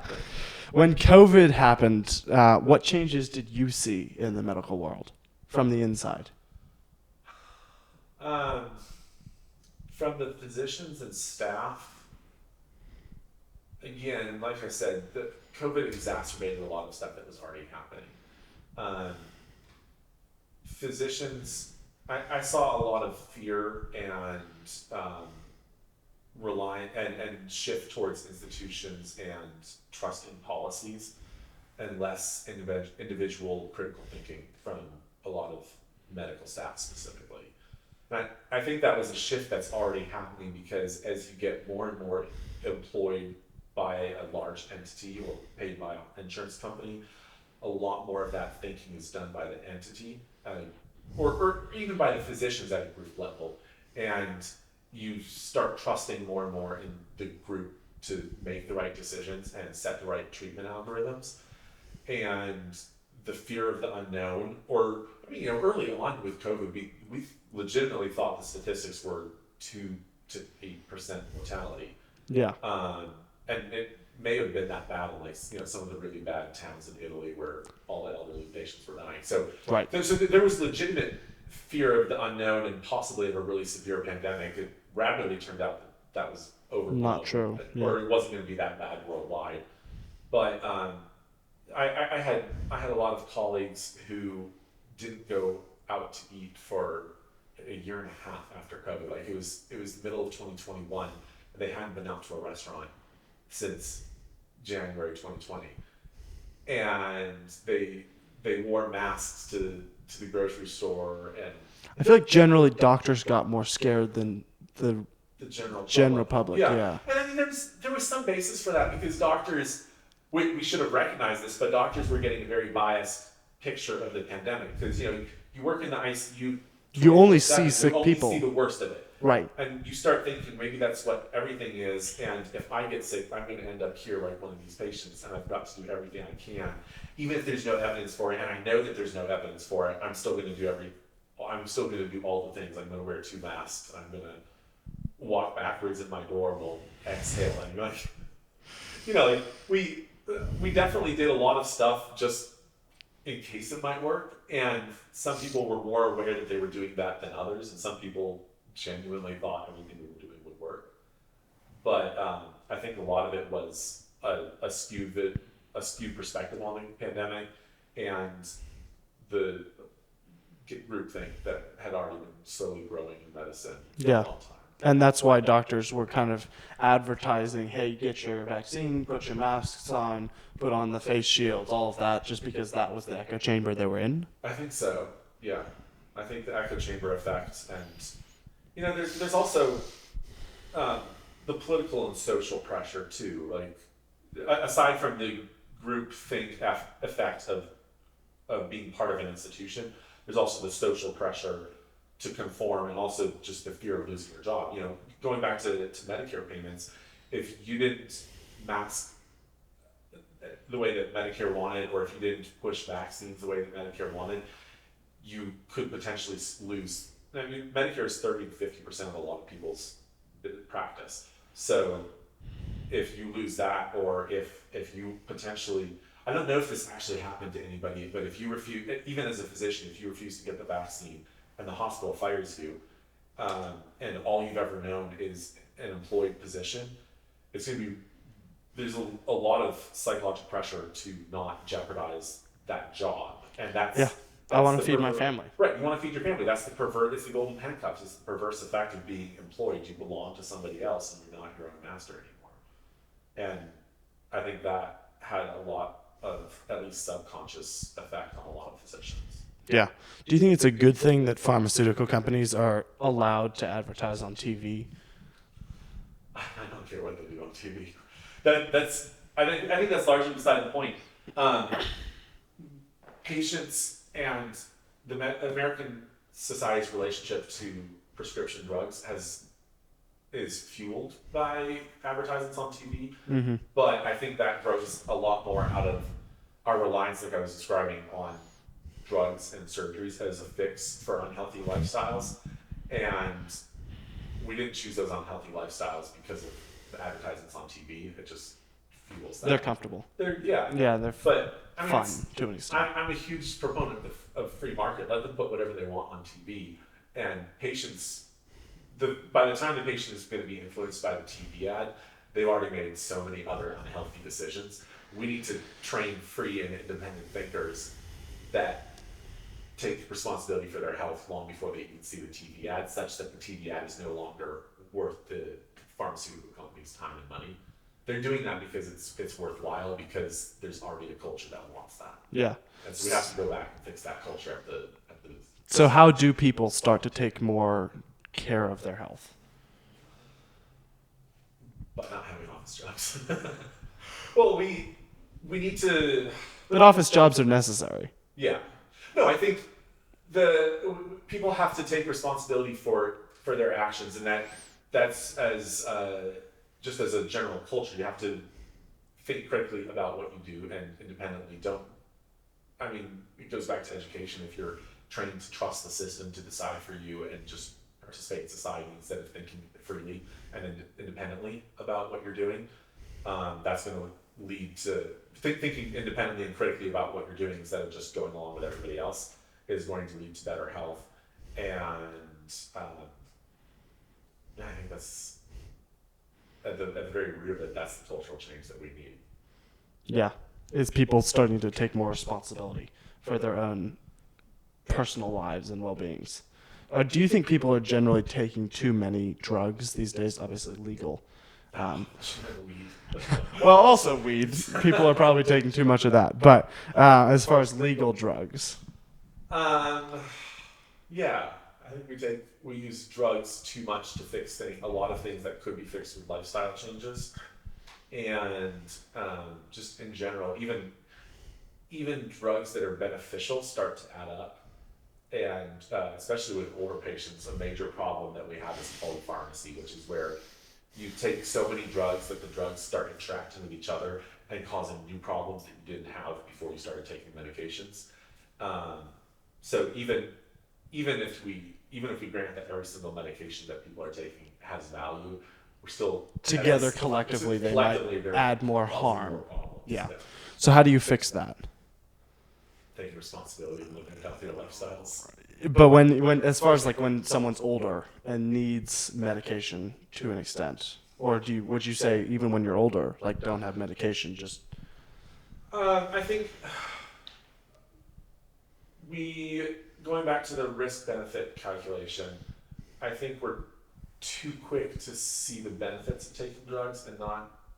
When COVID happened, what changes did you see in the medical world from the inside? From the physicians and staff, again, like I said, the COVID exacerbated a lot of stuff that was already happening. Physicians, I saw a lot of fear and reliant and shift towards institutions and trusting policies, and less individual critical thinking from a lot of medical staff specifically. And I think that was a shift that's already happening, because as you get more and more employed by a large entity or paid by an insurance company, a lot more of that thinking is done by the entity, or even by the physicians at a group level. And you start trusting more and more in the group to make the right decisions and set the right treatment algorithms. And the fear of the unknown, or I mean, early on with COVID, we legitimately thought the statistics were 2 to 8% mortality. Yeah. And it may have been that bad in like some of the really bad towns in Italy where all the elderly patients were dying. So Right. so there was legitimate fear of the unknown and possibly of a really severe pandemic. It rapidly turned out that was overblown, Not true. or it wasn't going to be that bad worldwide. But I had a lot of colleagues who didn't go out to eat for a year and a half after COVID. Like it was the middle of 2021, and they hadn't been out to a restaurant since January 2020, and they wore masks to the grocery store, and I feel like generally doctors got more scared than the the general public. Yeah. And I mean, there was some basis for that because doctors, we should have recognized this, but doctors were getting a very biased picture of the pandemic because you work in the ICU. You only 24/7, see sick you only people. see the worst of it. Right. And you start thinking maybe that's what everything is, and if I get sick, I'm going to end up here like one of these patients, and I've got to do everything I can, even if there's no evidence for it, and I know that there's no evidence for it. I'm still going to do all the things. I'm going to wear 2 masks. I'm going to walk backwards in my dorm, exhale, and like we definitely did a lot of stuff just in case it might work, and some people were more aware that they were doing that than others, and some people genuinely thought everything we were doing would work. But I think a lot of it was a skewed perspective on the pandemic and the groupthink that had already been slowly growing in medicine for Yeah. a long time. And that's why doctors were kind of advertising, hey, get your vaccine, put your masks on, put on the face shields, all of that, just because that was the echo chamber they were in. I think so. Yeah, I think the echo chamber effect, and there's also the political and social pressure too. Like aside from the groupthink effect of being part of an institution, there's also the social pressure to conform, and also just the fear of losing your job. Going back to Medicare payments, if you didn't mask the way that Medicare wanted, or if you didn't push vaccines the way that Medicare wanted, you could potentially lose. I mean, Medicare is 30 to 50% of a lot of people's practice. So if you lose that, or if you potentially, I don't know if this actually happened to anybody, but if you refuse, even as a physician, if you refuse to get the vaccine and the hospital fires you, and all you've ever known is an employed position, it's going to be, there's a lot of psychological pressure to not jeopardize that job. And that's I want to feed my family. Right, you want to feed your family. It's the golden handcuffs. It's the perverse effect of being employed. You belong to somebody else and you're not your own master anymore. And I think that had a lot of at least subconscious effect on a lot of physicians. Yeah. Do you think it's a good thing that pharmaceutical companies are allowed to advertise on TV? I don't care what they do on TV. I think that's largely beside the point. Patients and the American society's relationship to prescription drugs is fueled by advertisements on TV. Mm-hmm. But I think that grows a lot more out of our reliance, like I was describing, on drugs and surgeries as a fix for unhealthy lifestyles. And we didn't choose those unhealthy lifestyles because of the advertisements on TV. It just fuels that. They're comfortable. Yeah, they're but I mean, fun to an extent. I'm a huge proponent of free market. Let them put whatever they want on TV, and patients. By the time the patient is going to be influenced by the TV ad, they've already made so many other unhealthy decisions. We need to train free and independent thinkers that take responsibility for their health long before they even see the TV ad, such that the TV ad is no longer worth the pharmaceutical company's time and money. They're doing that because it's worthwhile, because there's already a culture that wants that. Yeah. And so we have to go back and fix that culture at the So how do people start to take more care of their health? But not having off office jobs. Well, we need to. But office jobs are necessary. Yeah. No, I think the people have to take responsibility for their actions, and that's as just as a general culture, you have to think critically about what you do and independently. Don't. I mean, it goes back to education. If you're trained to trust the system to decide for you and just participate in society instead of thinking freely and independently about what you're doing, that's going to lead to thinking independently and critically about what you're doing instead of just going along with everybody else is going to lead to better health. And I think that's at the very root of it, that's the cultural change that we need. Yeah, it's people starting to take more responsibility for their own personal lives and well-beings. Do you think people are generally taking too many drugs these days? Obviously legal. Well, also weed. People are probably taking too much of that. But as far as legal drugs, yeah, I think we use drugs too much to fix a lot of things that could be fixed with lifestyle changes, and just in general, even drugs that are beneficial start to add up. And especially with older patients, a major problem that we have is polypharmacy, which is where you take so many drugs that the drugs start interacting with each other and causing new problems that you didn't have before you started taking medications. So even if we grant that every single medication that people are taking has value, we're still together collectively they might add more harm. More problems. Yeah. So how do you fix that? Taking responsibility and living healthier lifestyles. But when as far as like when someone's older and needs medication to an extent, or would you say even when you're older, like don't have medication, just? I think going back to the risk benefit calculation, I think we're too quick to see the benefits of taking drugs and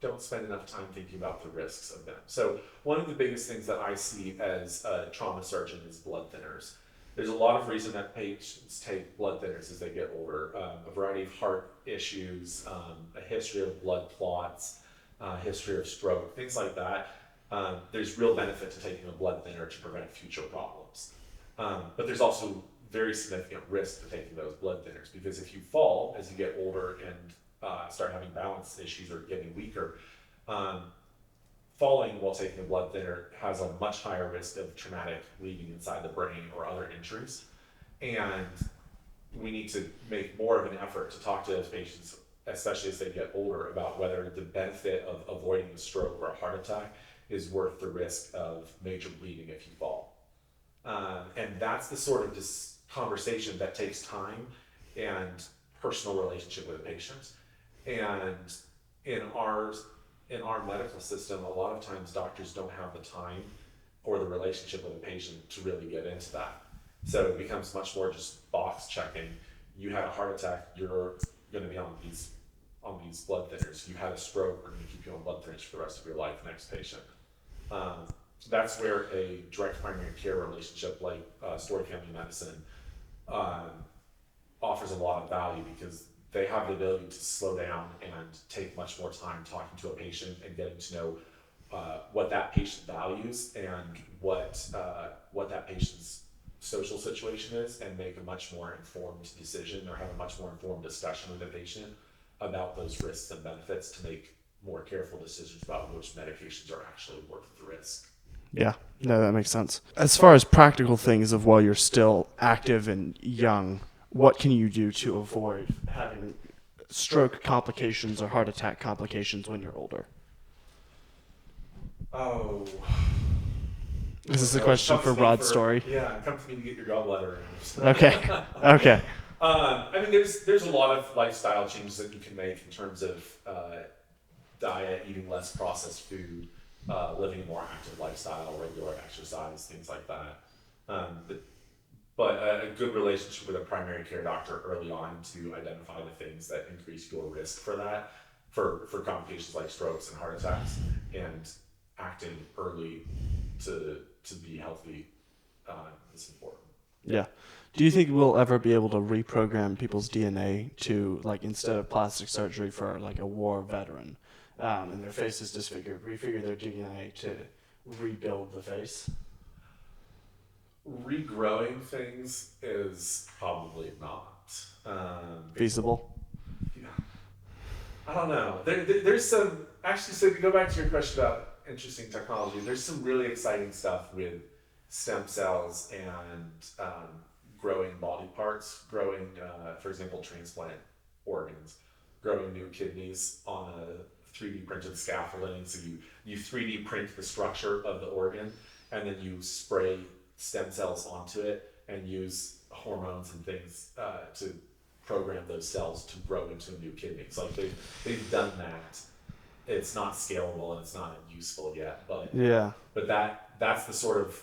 don't spend enough time thinking about the risks of them. So one of the biggest things that I see as a trauma surgeon is blood thinners. There's a lot of reason that patients take blood thinners as they get older. A variety of heart issues, a history of blood clots, history of stroke, things like that. There's real benefit to taking a blood thinner to prevent future problems. But there's also very significant risk to taking those blood thinners, because if you fall as you get older and start having balance issues or getting weaker, falling while taking a blood thinner has a much higher risk of traumatic bleeding inside the brain or other injuries. And we need to make more of an effort to talk to those patients, especially as they get older, about whether the benefit of avoiding a stroke or a heart attack is worth the risk of major bleeding if you fall. And that's the sort of conversation that takes time and personal relationship with a patient. And in our medical system, a lot of times doctors don't have the time or the relationship with a patient to really get into that. So it becomes much more just box checking. You had a heart attack, you're going to be on these blood thinners. You had a stroke, we're going to keep you on blood thinners for the rest of your life. Next patient. That's where a direct primary care relationship like Story Family Medicine offers a lot of value, because they have the ability to slow down and take much more time talking to a patient and getting to know what that patient values and what that patient's social situation is, and make a much more informed decision or have a much more informed discussion with the patient about those risks and benefits to make more careful decisions about which medications are actually worth the risk. Yeah, no, that makes sense. As far as practical things of while you're still active and young, what can you do to avoid having stroke complications or heart attack complications when you're older? Oh. Is this a question for Rod Story? Yeah, come to me to get your gallbladder. Okay. Okay. I mean, there's a lot of lifestyle changes that you can make in terms of diet, eating less processed food, living a more active lifestyle, regular exercise, things like that. But a good relationship with a primary care doctor early on to identify the things that increase your risk for that, for complications like strokes and heart attacks, and acting early to be healthy is important. Yeah. Do you think we'll ever be able to reprogram people's DNA to, like, instead of plastic surgery for like a war veteran, and their face is disfigured. We figure their DNA to rebuild the face. Regrowing things is probably not. Feasible. Yeah. I don't know. There's some actually. So to go back to your question about interesting technology, there's some really exciting stuff with stem cells and growing body parts, growing, for example, transplant organs, growing new kidneys on a 3D printed scaffolding. So you 3D print the structure of the organ, and then you spray stem cells onto it and use hormones and things to program those cells to grow into a new kidney. So like they've done that. It's not scalable and it's not useful yet, but Yeah. that's the sort of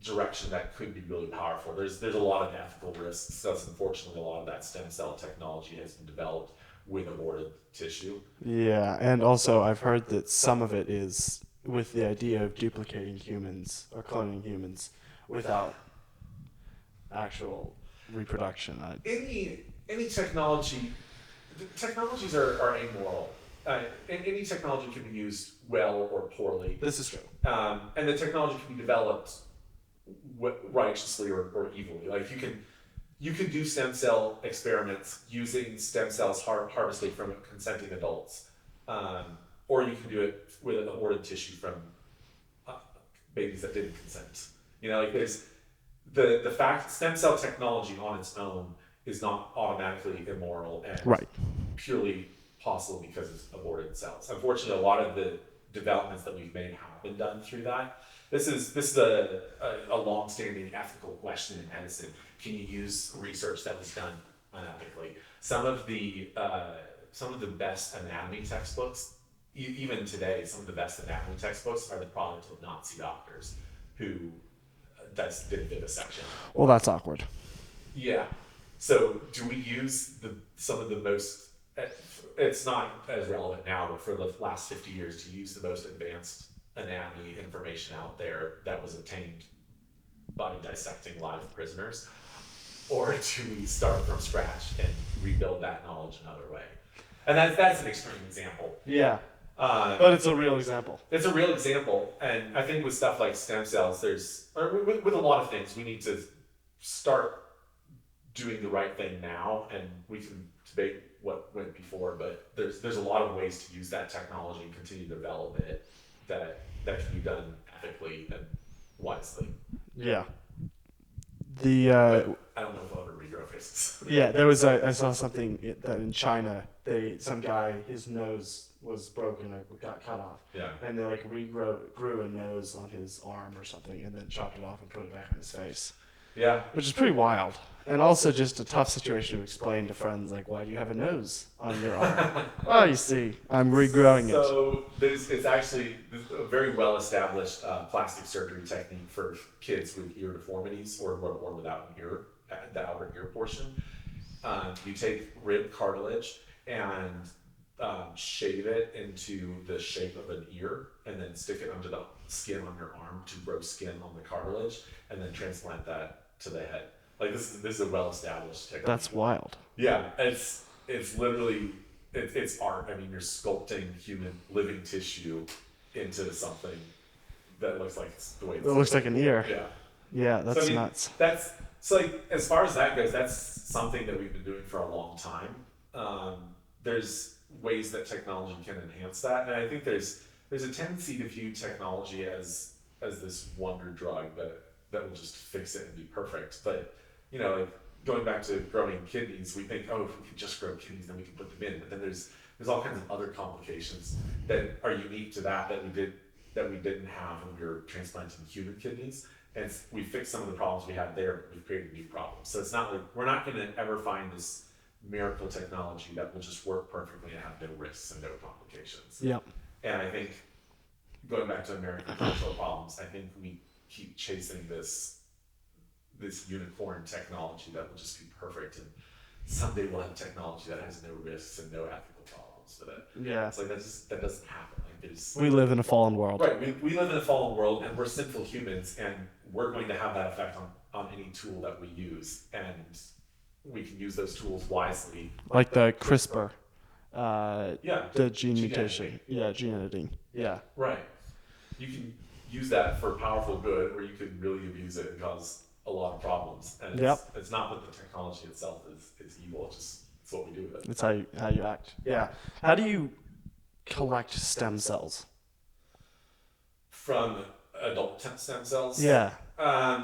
direction that could be really powerful. There's a lot of ethical risks. Thus, unfortunately, a lot of that stem cell technology has been developed with aborted tissue. Yeah, and also I've heard that some of it is with the idea of duplicating humans or cloning humans without actual reproduction. Any technology, technologies are amoral. Any technology can be used well or poorly. This is true. And the technology can be developed righteously or evilly. Like you can do stem cell experiments using stem cells harvested from consenting adults, or you can do it with aborted tissue from babies that didn't consent. You know, like there's the fact stem cell technology on its own is not automatically immoral and Right. purely possible because it's aborted cells. Unfortunately, a lot of the developments that we've made have been done through that. This is a long-standing ethical question in medicine. Can you use research that was done unethically? Some of the best anatomy textbooks, even today, some of the best anatomy textbooks are the product of Nazi doctors who did vivisection. Well, that's awkward. Yeah. So do we use some of the most? It's not as relevant now, but for the last 50 years, to use the most advanced anatomy information out there that was obtained by dissecting live prisoners, or do we start from scratch and rebuild that knowledge another way? And that's an extreme example. Yeah. But it's a real example. It's a real example, and I think with stuff like stem cells, with a lot of things, we need to start doing the right thing now, and we can debate what went before, but there's a lot of ways to use that technology and continue to develop it that can be done ethically and wisely. Yeah. But I don't know if I'll ever regrow faces. Yeah, I saw something that in China, some guy, his nose was broken or got cut off. Yeah. And they like grew a nose on his arm or something and then chopped it off and put it back on his face. Yeah. Which is pretty wild. And also just a tough situation to explain to friends, like, why do you have a nose on your arm? Oh, you see, I'm regrowing it. So it's actually a very well-established plastic surgery technique for kids with ear deformities or who are born without an ear, the outer ear portion. You take rib cartilage and shave it into the shape of an ear, and then stick it under the skin on your arm to grow skin on the cartilage, and then transplant that to the head. Like this is a well-established technique. That's wild. Yeah, it's literally it's art. I mean, you're sculpting human living tissue into something that looks like the way It looks like an ear. Yeah. Yeah, that's So, I mean, nuts. That's so like as far as that goes, that's something that we've been doing for a long time. There's ways that technology can enhance that, and I think there's a tendency to view technology as this wonder drug that will just fix it and be perfect. But you know, like going back to growing kidneys, we think, oh, if we could just grow kidneys, then we can put them in. But then there's all kinds of other complications that are unique to that we didn't have when we were transplanting human kidneys. And we fixed some of the problems we had there, but we've created new problems. So it's not like we're not going to ever find this miracle technology that will just work perfectly and have no risks and no complications. Yep. And I think going back to American cultural problems, I think we keep chasing this unicorn technology that will just be perfect, and someday we'll have technology that has no risks and no ethical problems with it. Yeah. It's like that doesn't happen. Like We live in a fallen world. right. We live in a fallen world, and we're sinful humans, and we're going to have that effect on any tool that we use, and we can use those tools wisely. Like the CRISPR Yeah. the gene Gene mutation. editing. Yeah, gene editing. Yeah. Right. You can use that for powerful good, or you could really abuse it and cause a lot of problems. And it's not that the technology itself is evil. It's what we do with it. It's how you act. Yeah. How do you collect stem cells? From adult stem cells. Yeah.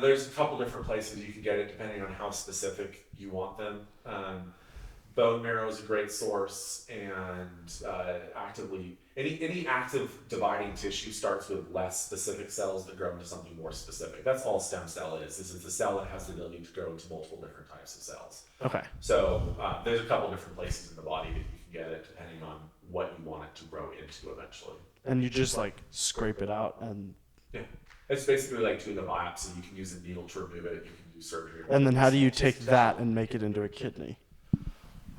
There's a couple different places you can get it depending on how specific you want them. Bone marrow is a great source, and any active dividing tissue starts with less specific cells that grow into something more specific. That's all stem cell is. It's a cell that has the ability to grow into multiple different types of cells. Okay. So there's a couple different places in the body that you can get it depending on what you want it to grow into eventually. And you just like scrape it out and. Yeah. It's basically like doing a biopsy. You can use a needle to remove it. You can do surgery. And then how do you take that and make it into a kidney?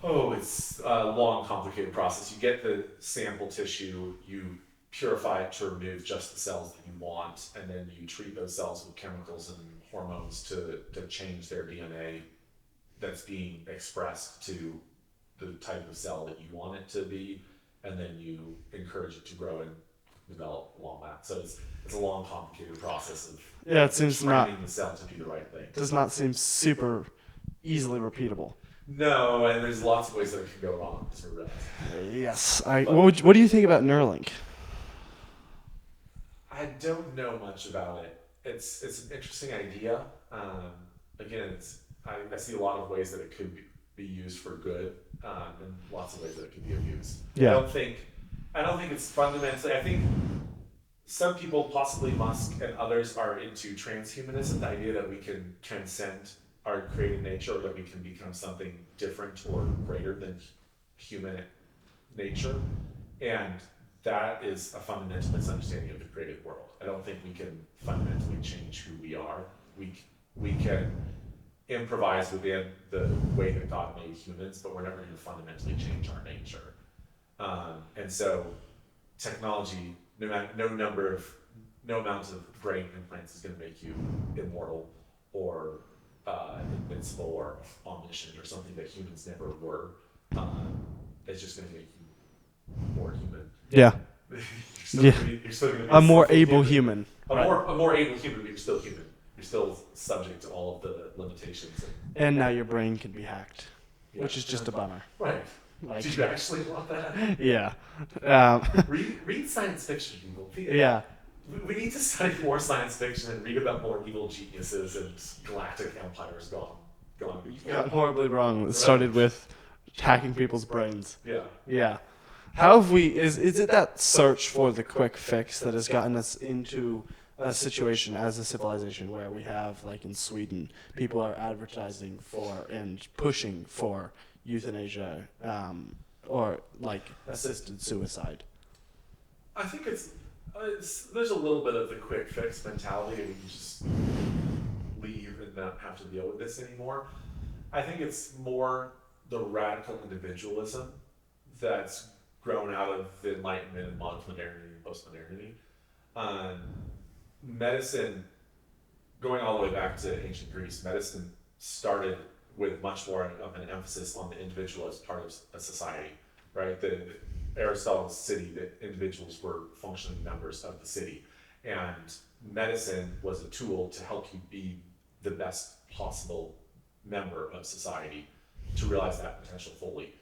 Oh, it's a long, complicated process. You get the sample tissue, you purify it to remove just the cells that you want, and then you treat those cells with chemicals and hormones to change their DNA that's being expressed to the type of cell that you want it to be, and then you encourage it to grow and develop along that. So it's a long, complicated process of Yeah, it seems training the cell to do the right thing. Does not seem super easily repeatable. No, and there's lots of ways that it can go wrong. Yes. What do you think about Neuralink? I don't know much about it. It's an interesting idea. Again, I see a lot of ways that it could be used for good, and lots of ways that it could be abused. Yeah. I don't think it's fundamentally. I think some people, possibly Musk and others, are into transhumanism, the idea that we can transcend our created nature, or that we can become something different or greater than human nature. And that is a fundamental misunderstanding of the created world. I don't think we can fundamentally change who we are. We can improvise within the way that God made humans, but we're never going to fundamentally change our nature. And so technology, no amount of brain implants is going to make you immortal or invincible or omniscient or something that humans never were. It's just going to make you more human. Yeah. You're still gonna be A more able human. A more able human, but you're still human. You're still subject to all of the limitations. And now your brain can be hacked, which is just a bummer. Right. Like, Did you actually want that? Yeah. Read science fiction, people. Yeah. We need to study more science fiction and read about more evil geniuses and galactic empires gone. Got horribly wrong. It started with hacking people's brains. Yeah. Yeah. How have we? Is it that search for the quick fix that has gotten us into a situation as a civilization where we have, like in Sweden, people are advertising for and pushing for euthanasia or like assisted suicide? I think there's a little bit of the quick fix mentality, and you just leave and not have to deal with this anymore. I think it's more the radical individualism that's grown out of the Enlightenment and modernity and postmodernity. Medicine, going all the way back to ancient Greece, medicine started with much more of an emphasis on the individual as part of a society, right? Aristotle's city, that individuals were functioning members of the city, and medicine was a tool to help you be the best possible member of society, to realize that potential fully.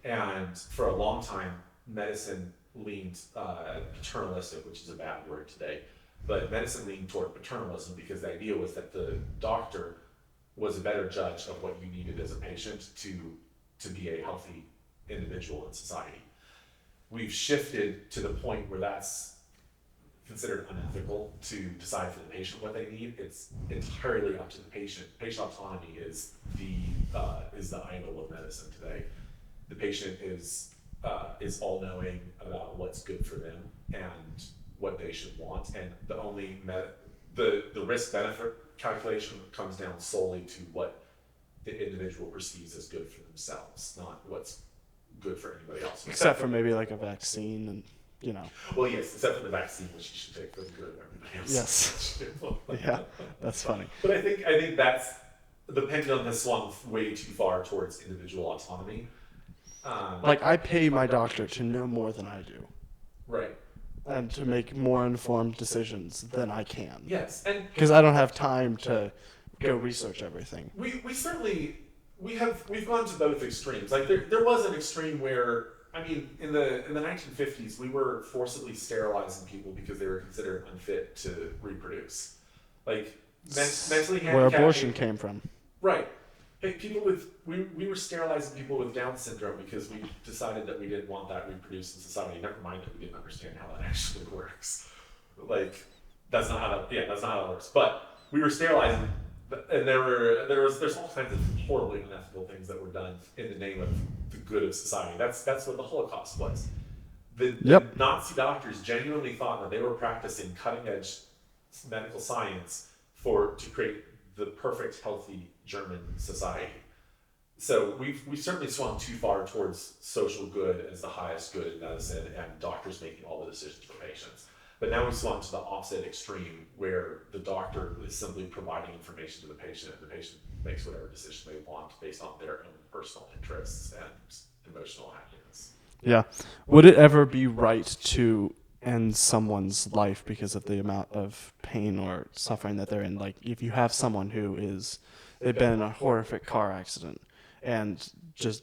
And for a long time, medicine leaned paternalistic, which is a bad word today, but medicine leaned toward paternalism because the idea was that the doctor was a better judge of what you needed as a patient to be a healthy individual in society. We've shifted to the point where that's considered unethical to decide for the patient what they need. It's entirely up to the patient. Patient autonomy is the idol of medicine today. The patient is all-knowing about what's good for them and what they should want, and the risk-benefit calculation comes down solely to what the individual perceives as good for themselves, not what's good for anybody else. Except for maybe like a vaccine and, you know. Well, yes, except for the vaccine, which you should take for the good of everybody else. Yes. Yeah, that's funny. But I think that's, the pendulum has swung way too far towards individual autonomy. Like, I pay my doctor to know more than I do Right. and to make more informed decisions than I can. Yes, and Because I don't have time to go research everything. we certainly we've gone to both extremes. Like there was an extreme where, I mean, in the 1950s we were forcibly sterilizing people because they were considered unfit to reproduce. Like mentally handicapped Where abortion came from. Right. Hey, people with we were sterilizing people with Down syndrome because we decided that we didn't want that reproduced in society. Never mind that we didn't understand how that actually works. Like that's not how that works. But we were sterilizing, and there's all kinds of horribly unethical things that were done in the name of the good of society. That's what the Holocaust was. The Nazi doctors genuinely thought that they were practicing cutting edge medical science to create the perfect healthy German society. So we've certainly swung too far towards social good as the highest good in medicine and doctors making all the decisions for patients. But now we've swung to the opposite extreme where the doctor is simply providing information to the patient and the patient makes whatever decision they want based on their own personal interests and emotional happiness. Yeah. Would it ever be right to end someone's life because of the amount of pain or suffering that they're in? Like, if you have someone they've been in a horrific car accident and just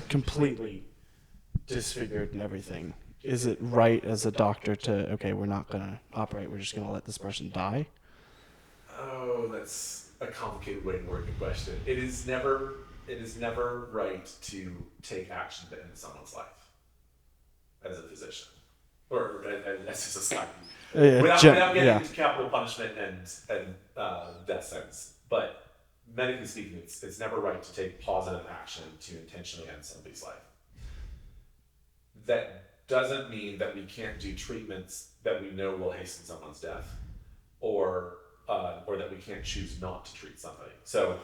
completely disfigured and everything, is it right as a doctor to, okay, we're not going to operate, we're just going to let this person die? Oh, that's a complicated way to word the question. It is never right to take action to end someone's life as a physician or as a society. Without getting into capital punishment and death sentence. But medically speaking, it's never right to take positive action to intentionally end somebody's life. That doesn't mean that we can't do treatments that we know will hasten someone's death, or that we can't choose not to treat somebody. So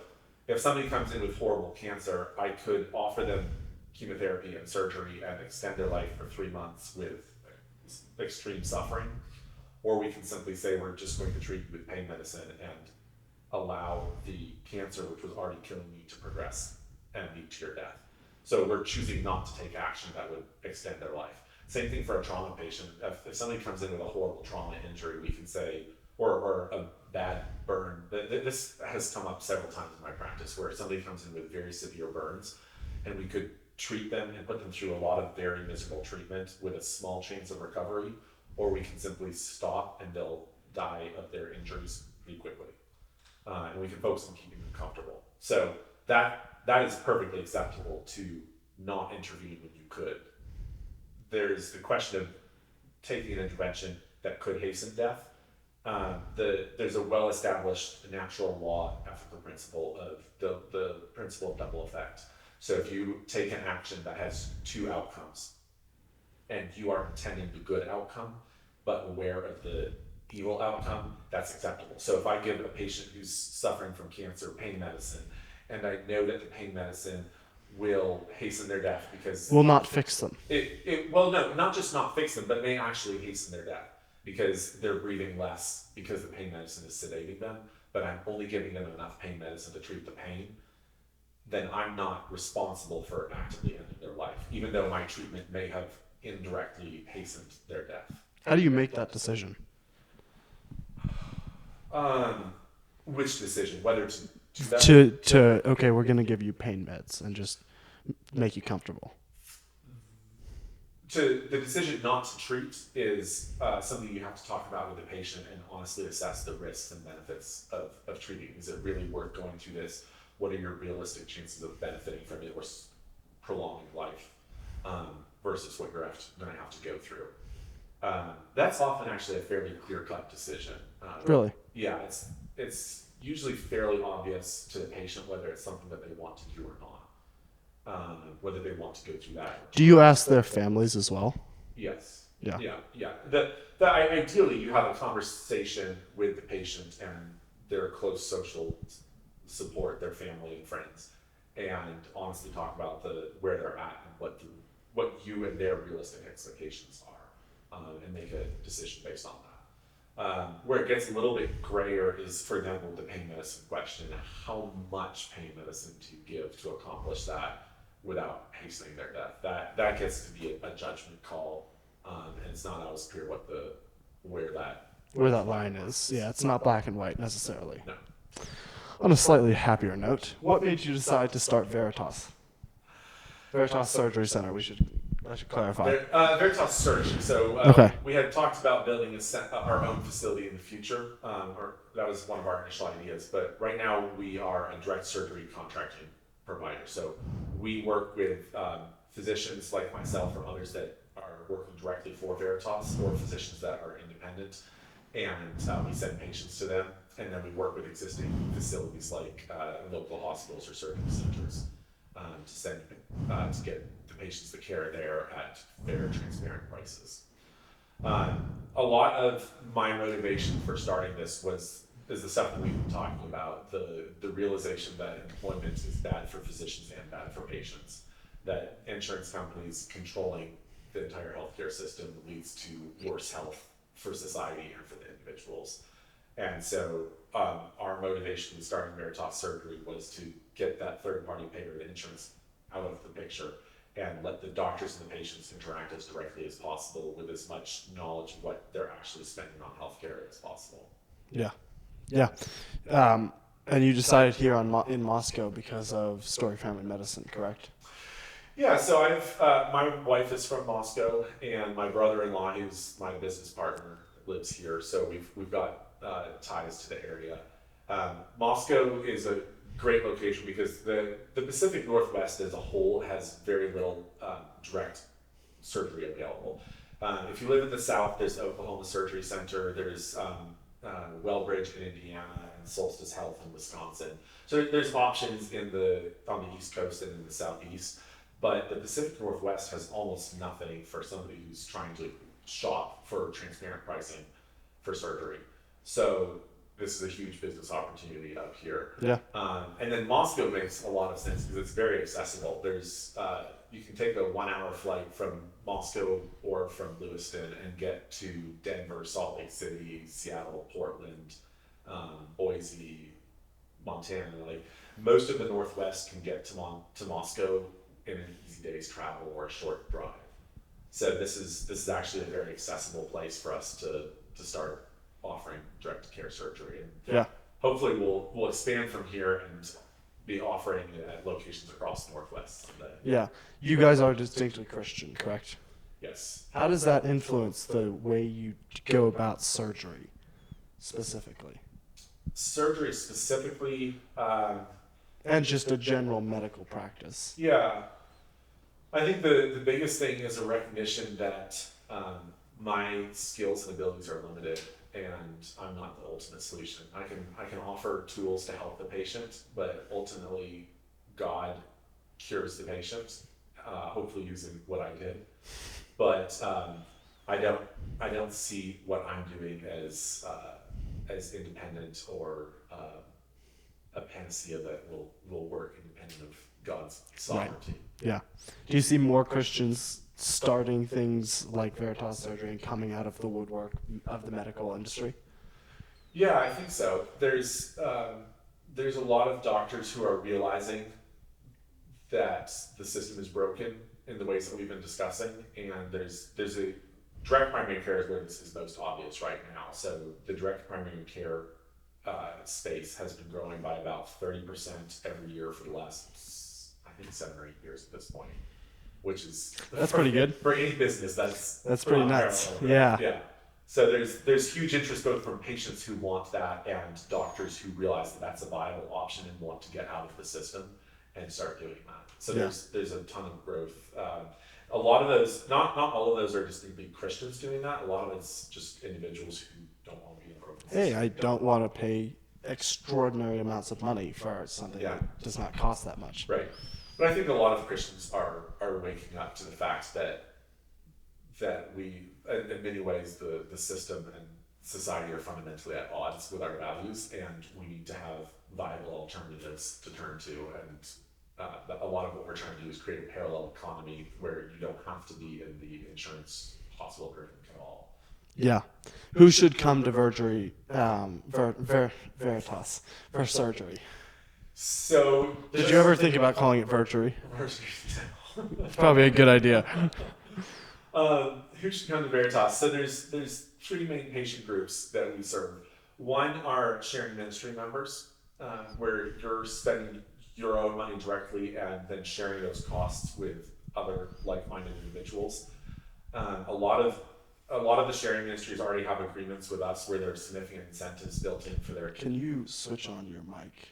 if somebody comes in with horrible cancer, I could offer them chemotherapy and surgery and extend their life for 3 months with extreme suffering, or we can simply say we're just going to treat you with pain medicine and allow the cancer, which was already killing you, to progress and lead to your death. So we're choosing not to take action that would extend their life. Same thing for a trauma patient. If somebody comes in with a horrible trauma injury, we can say, or a bad burn. This has come up several times in my practice, where somebody comes in with very severe burns, and we could treat them and put them through a lot of very miserable treatment with a small chance of recovery, or we can simply stop and they'll die of their injuries pretty quickly. And we can focus on keeping them comfortable. So that is perfectly acceptable to not intervene when you could. There's the question of taking an intervention that could hasten death. There's a well-established natural law ethical principle of the principle of double effect. So if you take an action that has two outcomes and you are intending the good outcome but aware of the evil outcome, that's acceptable. So if I give a patient who's suffering from cancer pain medicine and I know that the pain medicine will hasten their death because will not fix them. Well, no, not just not fix them, but may actually hasten their death because they're breathing less because the pain medicine is sedating them, but I'm only giving them enough pain medicine to treat the pain, then I'm not responsible for actively ending their life, even though my treatment may have indirectly hastened their death. How do you make that decision? Which decision? Whether to do that? To okay, we're gonna give you pain meds and just make you comfortable. The decision not to treat is something you have to talk about with the patient and honestly assess the risks and benefits of treating. Is it really worth going through this? What are your realistic chances of benefiting from it or prolonging life versus what you're going to have to go through? That's often actually a fairly clear-cut decision. Really? Yeah, it's usually fairly obvious to the patient whether it's something that they want to do or not, whether they want to go through that. Do you ask their families as well? Yes. Yeah. Ideally, you have a conversation with the patient and their close social support, their family and friends, and honestly talk about where they're at and what you and their realistic expectations are, and make a decision based on that. Where it gets a little bit grayer is, for example, the pain medicine question. How much pain medicine to give to accomplish that? without hastening their death. That gets to be a judgment call, and it's not always clear where that line is. Yeah, it's not black and white necessarily. No. On a slightly happier note, what made you decide to start Veritas? Veritas Surgery Center. I should clarify. Veritas Surgery. So Okay. we had talked about building our own facility in the future, or that was one of our initial ideas. But right now we are a direct surgery contracting provider. So we work with physicians like myself or others that are working directly for Veritas, or physicians that are independent, and we send patients to them. And then we work with existing facilities like local hospitals or surgery centers to get the patients the care there at fair, transparent prices. A lot of my motivation for starting this is the stuff that we've been talking about, the realization that employment is bad for physicians and bad for patients, that insurance companies controlling the entire healthcare system leads to worse health for society and for the individuals. And so our motivation in starting Veritas Surgery was to get that third-party payer and insurance out of the picture and let the doctors and the patients interact as directly as possible with as much knowledge of what they're actually spending on healthcare as possible. Yeah. And you decided here in Moscow because of Story Family Medicine, correct? Yeah, so my wife is from Moscow, and my brother-in-law, who's my business partner, lives here. So we've got ties to the area. Moscow is a great location because the Pacific Northwest as a whole has very little direct surgery available. If you live in the South, there's Oklahoma Surgery Center, there's Wellbridge in Indiana, and Solstice Health in Wisconsin. So there's options on the East Coast and in the Southeast, but the Pacific Northwest has almost nothing for somebody who's trying to shop for transparent pricing for surgery. So this is a huge business opportunity up here. Yeah. And then Moscow makes a lot of sense because it's very accessible. There's you can take a 1-hour flight from Moscow or from Lewiston and get to Denver, Salt Lake City, Seattle, Portland, Boise, Montana. Like most of the Northwest can get to Moscow in an easy day's travel or a short drive. So this is actually a very accessible place for us to start offering direct care surgery. And Yeah. hopefully we'll expand from here and be offering it at locations across the Northwest someday. Yeah. You guys are distinctly Christian, correct? Yes. How does that influence the way you go about surgery specifically? Surgery specifically, And just a general medical practice. yeah. I think the biggest thing is a recognition that my skills and abilities are limited, and I'm not the ultimate solution. I can offer tools to help the patient, but ultimately God cures the patient, hopefully using what I did. But I don't see what I'm doing as independent or a panacea that will work independent of God's sovereignty. Yeah. Do you see more Christians starting things like Veritas Surgery and coming out of the woodwork of the medical industry? Yeah, I think so. There's a lot of doctors who are realizing that the system is broken in the ways that we've been discussing, and there's a direct primary care is where this is most obvious right now. So the direct primary care space has been growing by about 30% every year for the last, I think, 7 or 8 years at this point, which is That's pretty good. for any business. That's pretty nuts. unparalleled. Yeah. Yeah. So there's huge interest both from patients who want that and doctors who realize that that's a viable option and want to get out of the system and start doing that. So Yeah. there's a ton of growth. A lot of those, not all of those are distinctly Christians doing that. A lot of it's just individuals who don't want to be in a broken system. Hey, I don't want to pay extraordinary amounts of money for something Yeah. that does not cost that much. Right. But I think a lot of Christians are waking up to the fact that we, in many ways, the system and society are fundamentally at odds with our values, and we need to have viable alternatives to turn to. And a lot of what we're trying to do is create a parallel economy where you don't have to be in the insurance hospital group at all. Yeah. Who should come to Veritas for surgery? So Did you ever think about calling it Virtuary? It's probably a good idea. Who should come to Veritas? So there's three main patient groups that we serve. One are sharing ministry members, where you're spending your own money directly and then sharing those costs with other like-minded individuals. A lot of the sharing ministries already have agreements with us where there's significant incentives built in for their. Can you switch on your mic?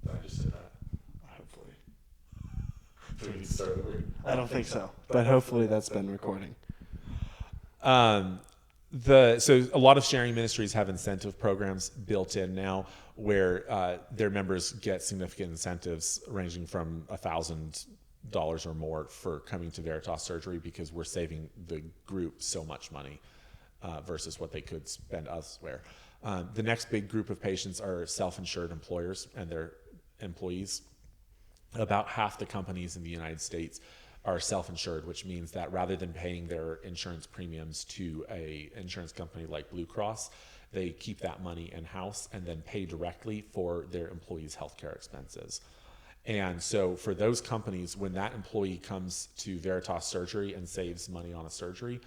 I just did that. Hopefully. Do we need to start over? I don't think so, but hopefully that's been recording. So a lot of sharing ministries have incentive programs built in now where their members get significant incentives ranging from $1,000 or more for coming to Veritas Surgery because we're saving the group so much money versus what they could spend elsewhere. The next big group of patients are self-insured employers and their employees. About half the companies in the United States are self-insured, which means that rather than paying their insurance premiums to a insurance company like Blue Cross, they keep that money in-house and then pay directly for their employees' healthcare expenses. And so for those companies, when that employee comes to Veritas Surgery and saves money on a surgery,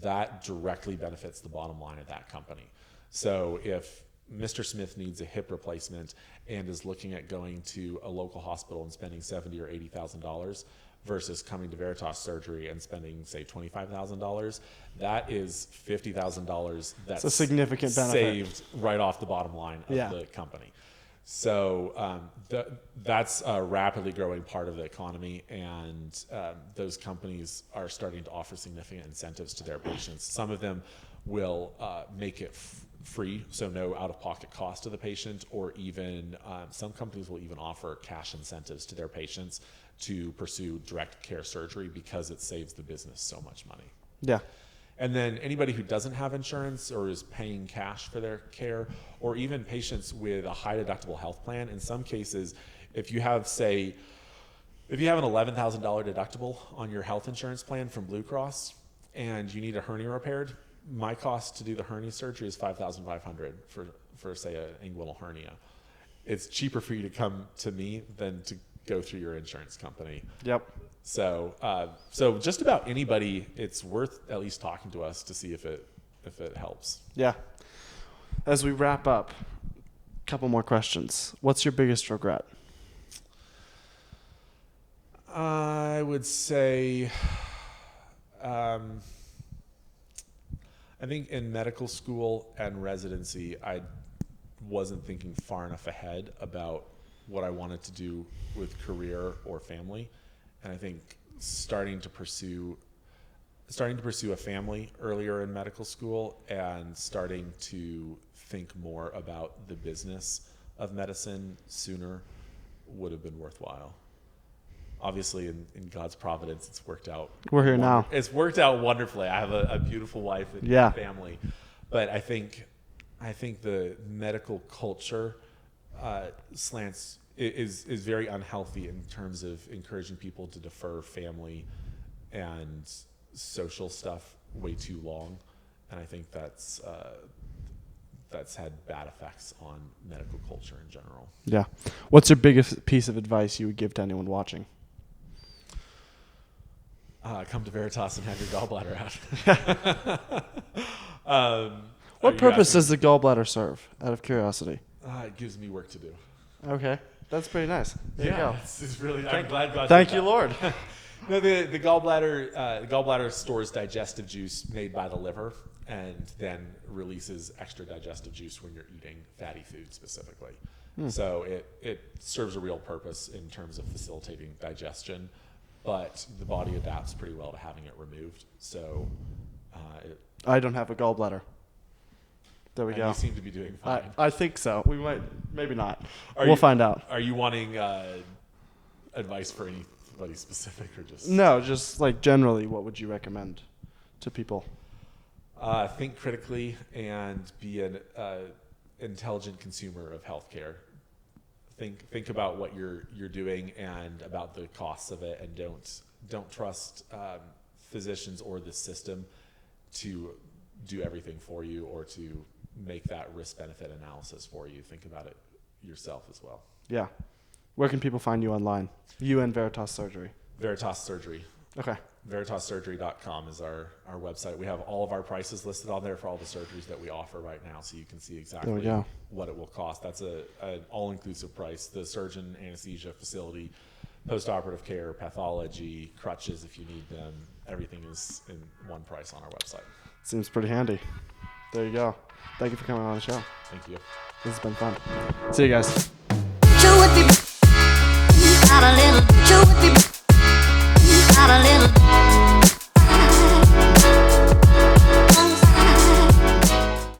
that directly benefits the bottom line of that company. So if Mr. Smith needs a hip replacement and is looking at going to a local hospital and spending $70,000 or $80,000 versus coming to Veritas Surgery and spending, say, $25,000, that is $50,000 that's a significant benefit. Saved right off the bottom line of the company. So that's a rapidly growing part of the economy, and those companies are starting to offer significant incentives to their patients. Some of them will make it free, so no out-of-pocket cost to the patient, or even some companies will even offer cash incentives to their patients to pursue direct care surgery because it saves the business so much money. Yeah. And then anybody who doesn't have insurance or is paying cash for their care, or even patients with a high deductible health plan, in some cases, if you have an $11,000 deductible on your health insurance plan from Blue Cross and you need a hernia repaired, my cost to do the hernia surgery is $5,500 for say an inguinal hernia. It's cheaper for you to come to me than to go through your insurance company. Yep. So just about anybody, it's worth at least talking to us to see if it helps. Yeah. As we wrap up, a couple more questions. What's your biggest regret? I would say, I think in medical school and residency, I wasn't thinking far enough ahead about what I wanted to do with career or family. And I think starting to pursue a family earlier in medical school and starting to think more about the business of medicine sooner would have been worthwhile. Obviously, in God's providence, it's worked out. We're here now. It's worked out wonderfully. I have a beautiful wife and family, but I think the medical culture is very unhealthy in terms of encouraging people to defer family and social stuff way too long, and I think that's had bad effects on medical culture in general. Yeah. What's your biggest piece of advice you would give to anyone watching? Come to Veritas and have your gallbladder out. What purpose does the gallbladder serve, out of curiosity? It gives me work to do. Okay. That's pretty nice. There you go. It's really. I'm glad God. Thank you, Lord. No, the gallbladder stores digestive juice made by the liver, and then releases extra digestive juice when you're eating fatty food specifically. So it serves a real purpose in terms of facilitating digestion, but the body adapts pretty well to having it removed. So I don't have a gallbladder. There we go. You seem to be doing fine. I think so. We might, maybe not. We'll We'll find out. Are you wanting advice for anybody specific or just? No, just like generally, what would you recommend to people? Think critically and be an intelligent consumer of healthcare. Think about what you're doing and about the costs of it, and don't trust physicians or the system to do everything for you or to make that risk benefit analysis for you. Think about it yourself as well. Yeah. Where can people find you online? You and Veritas Surgery. Veritas Surgery. Okay. VeritasSurgery.com is our website. We have all of our prices listed on there for all the surgeries that we offer right now, so you can see exactly go. what it will cost. That's an all-inclusive price. The surgeon, anesthesia, facility, post-operative care, pathology, crutches if you need them. Everything is in one price on our website. Seems pretty handy. There you go. Thank you for coming on the show. Thank you. This has been fun. See you guys. You would be a little. You would be.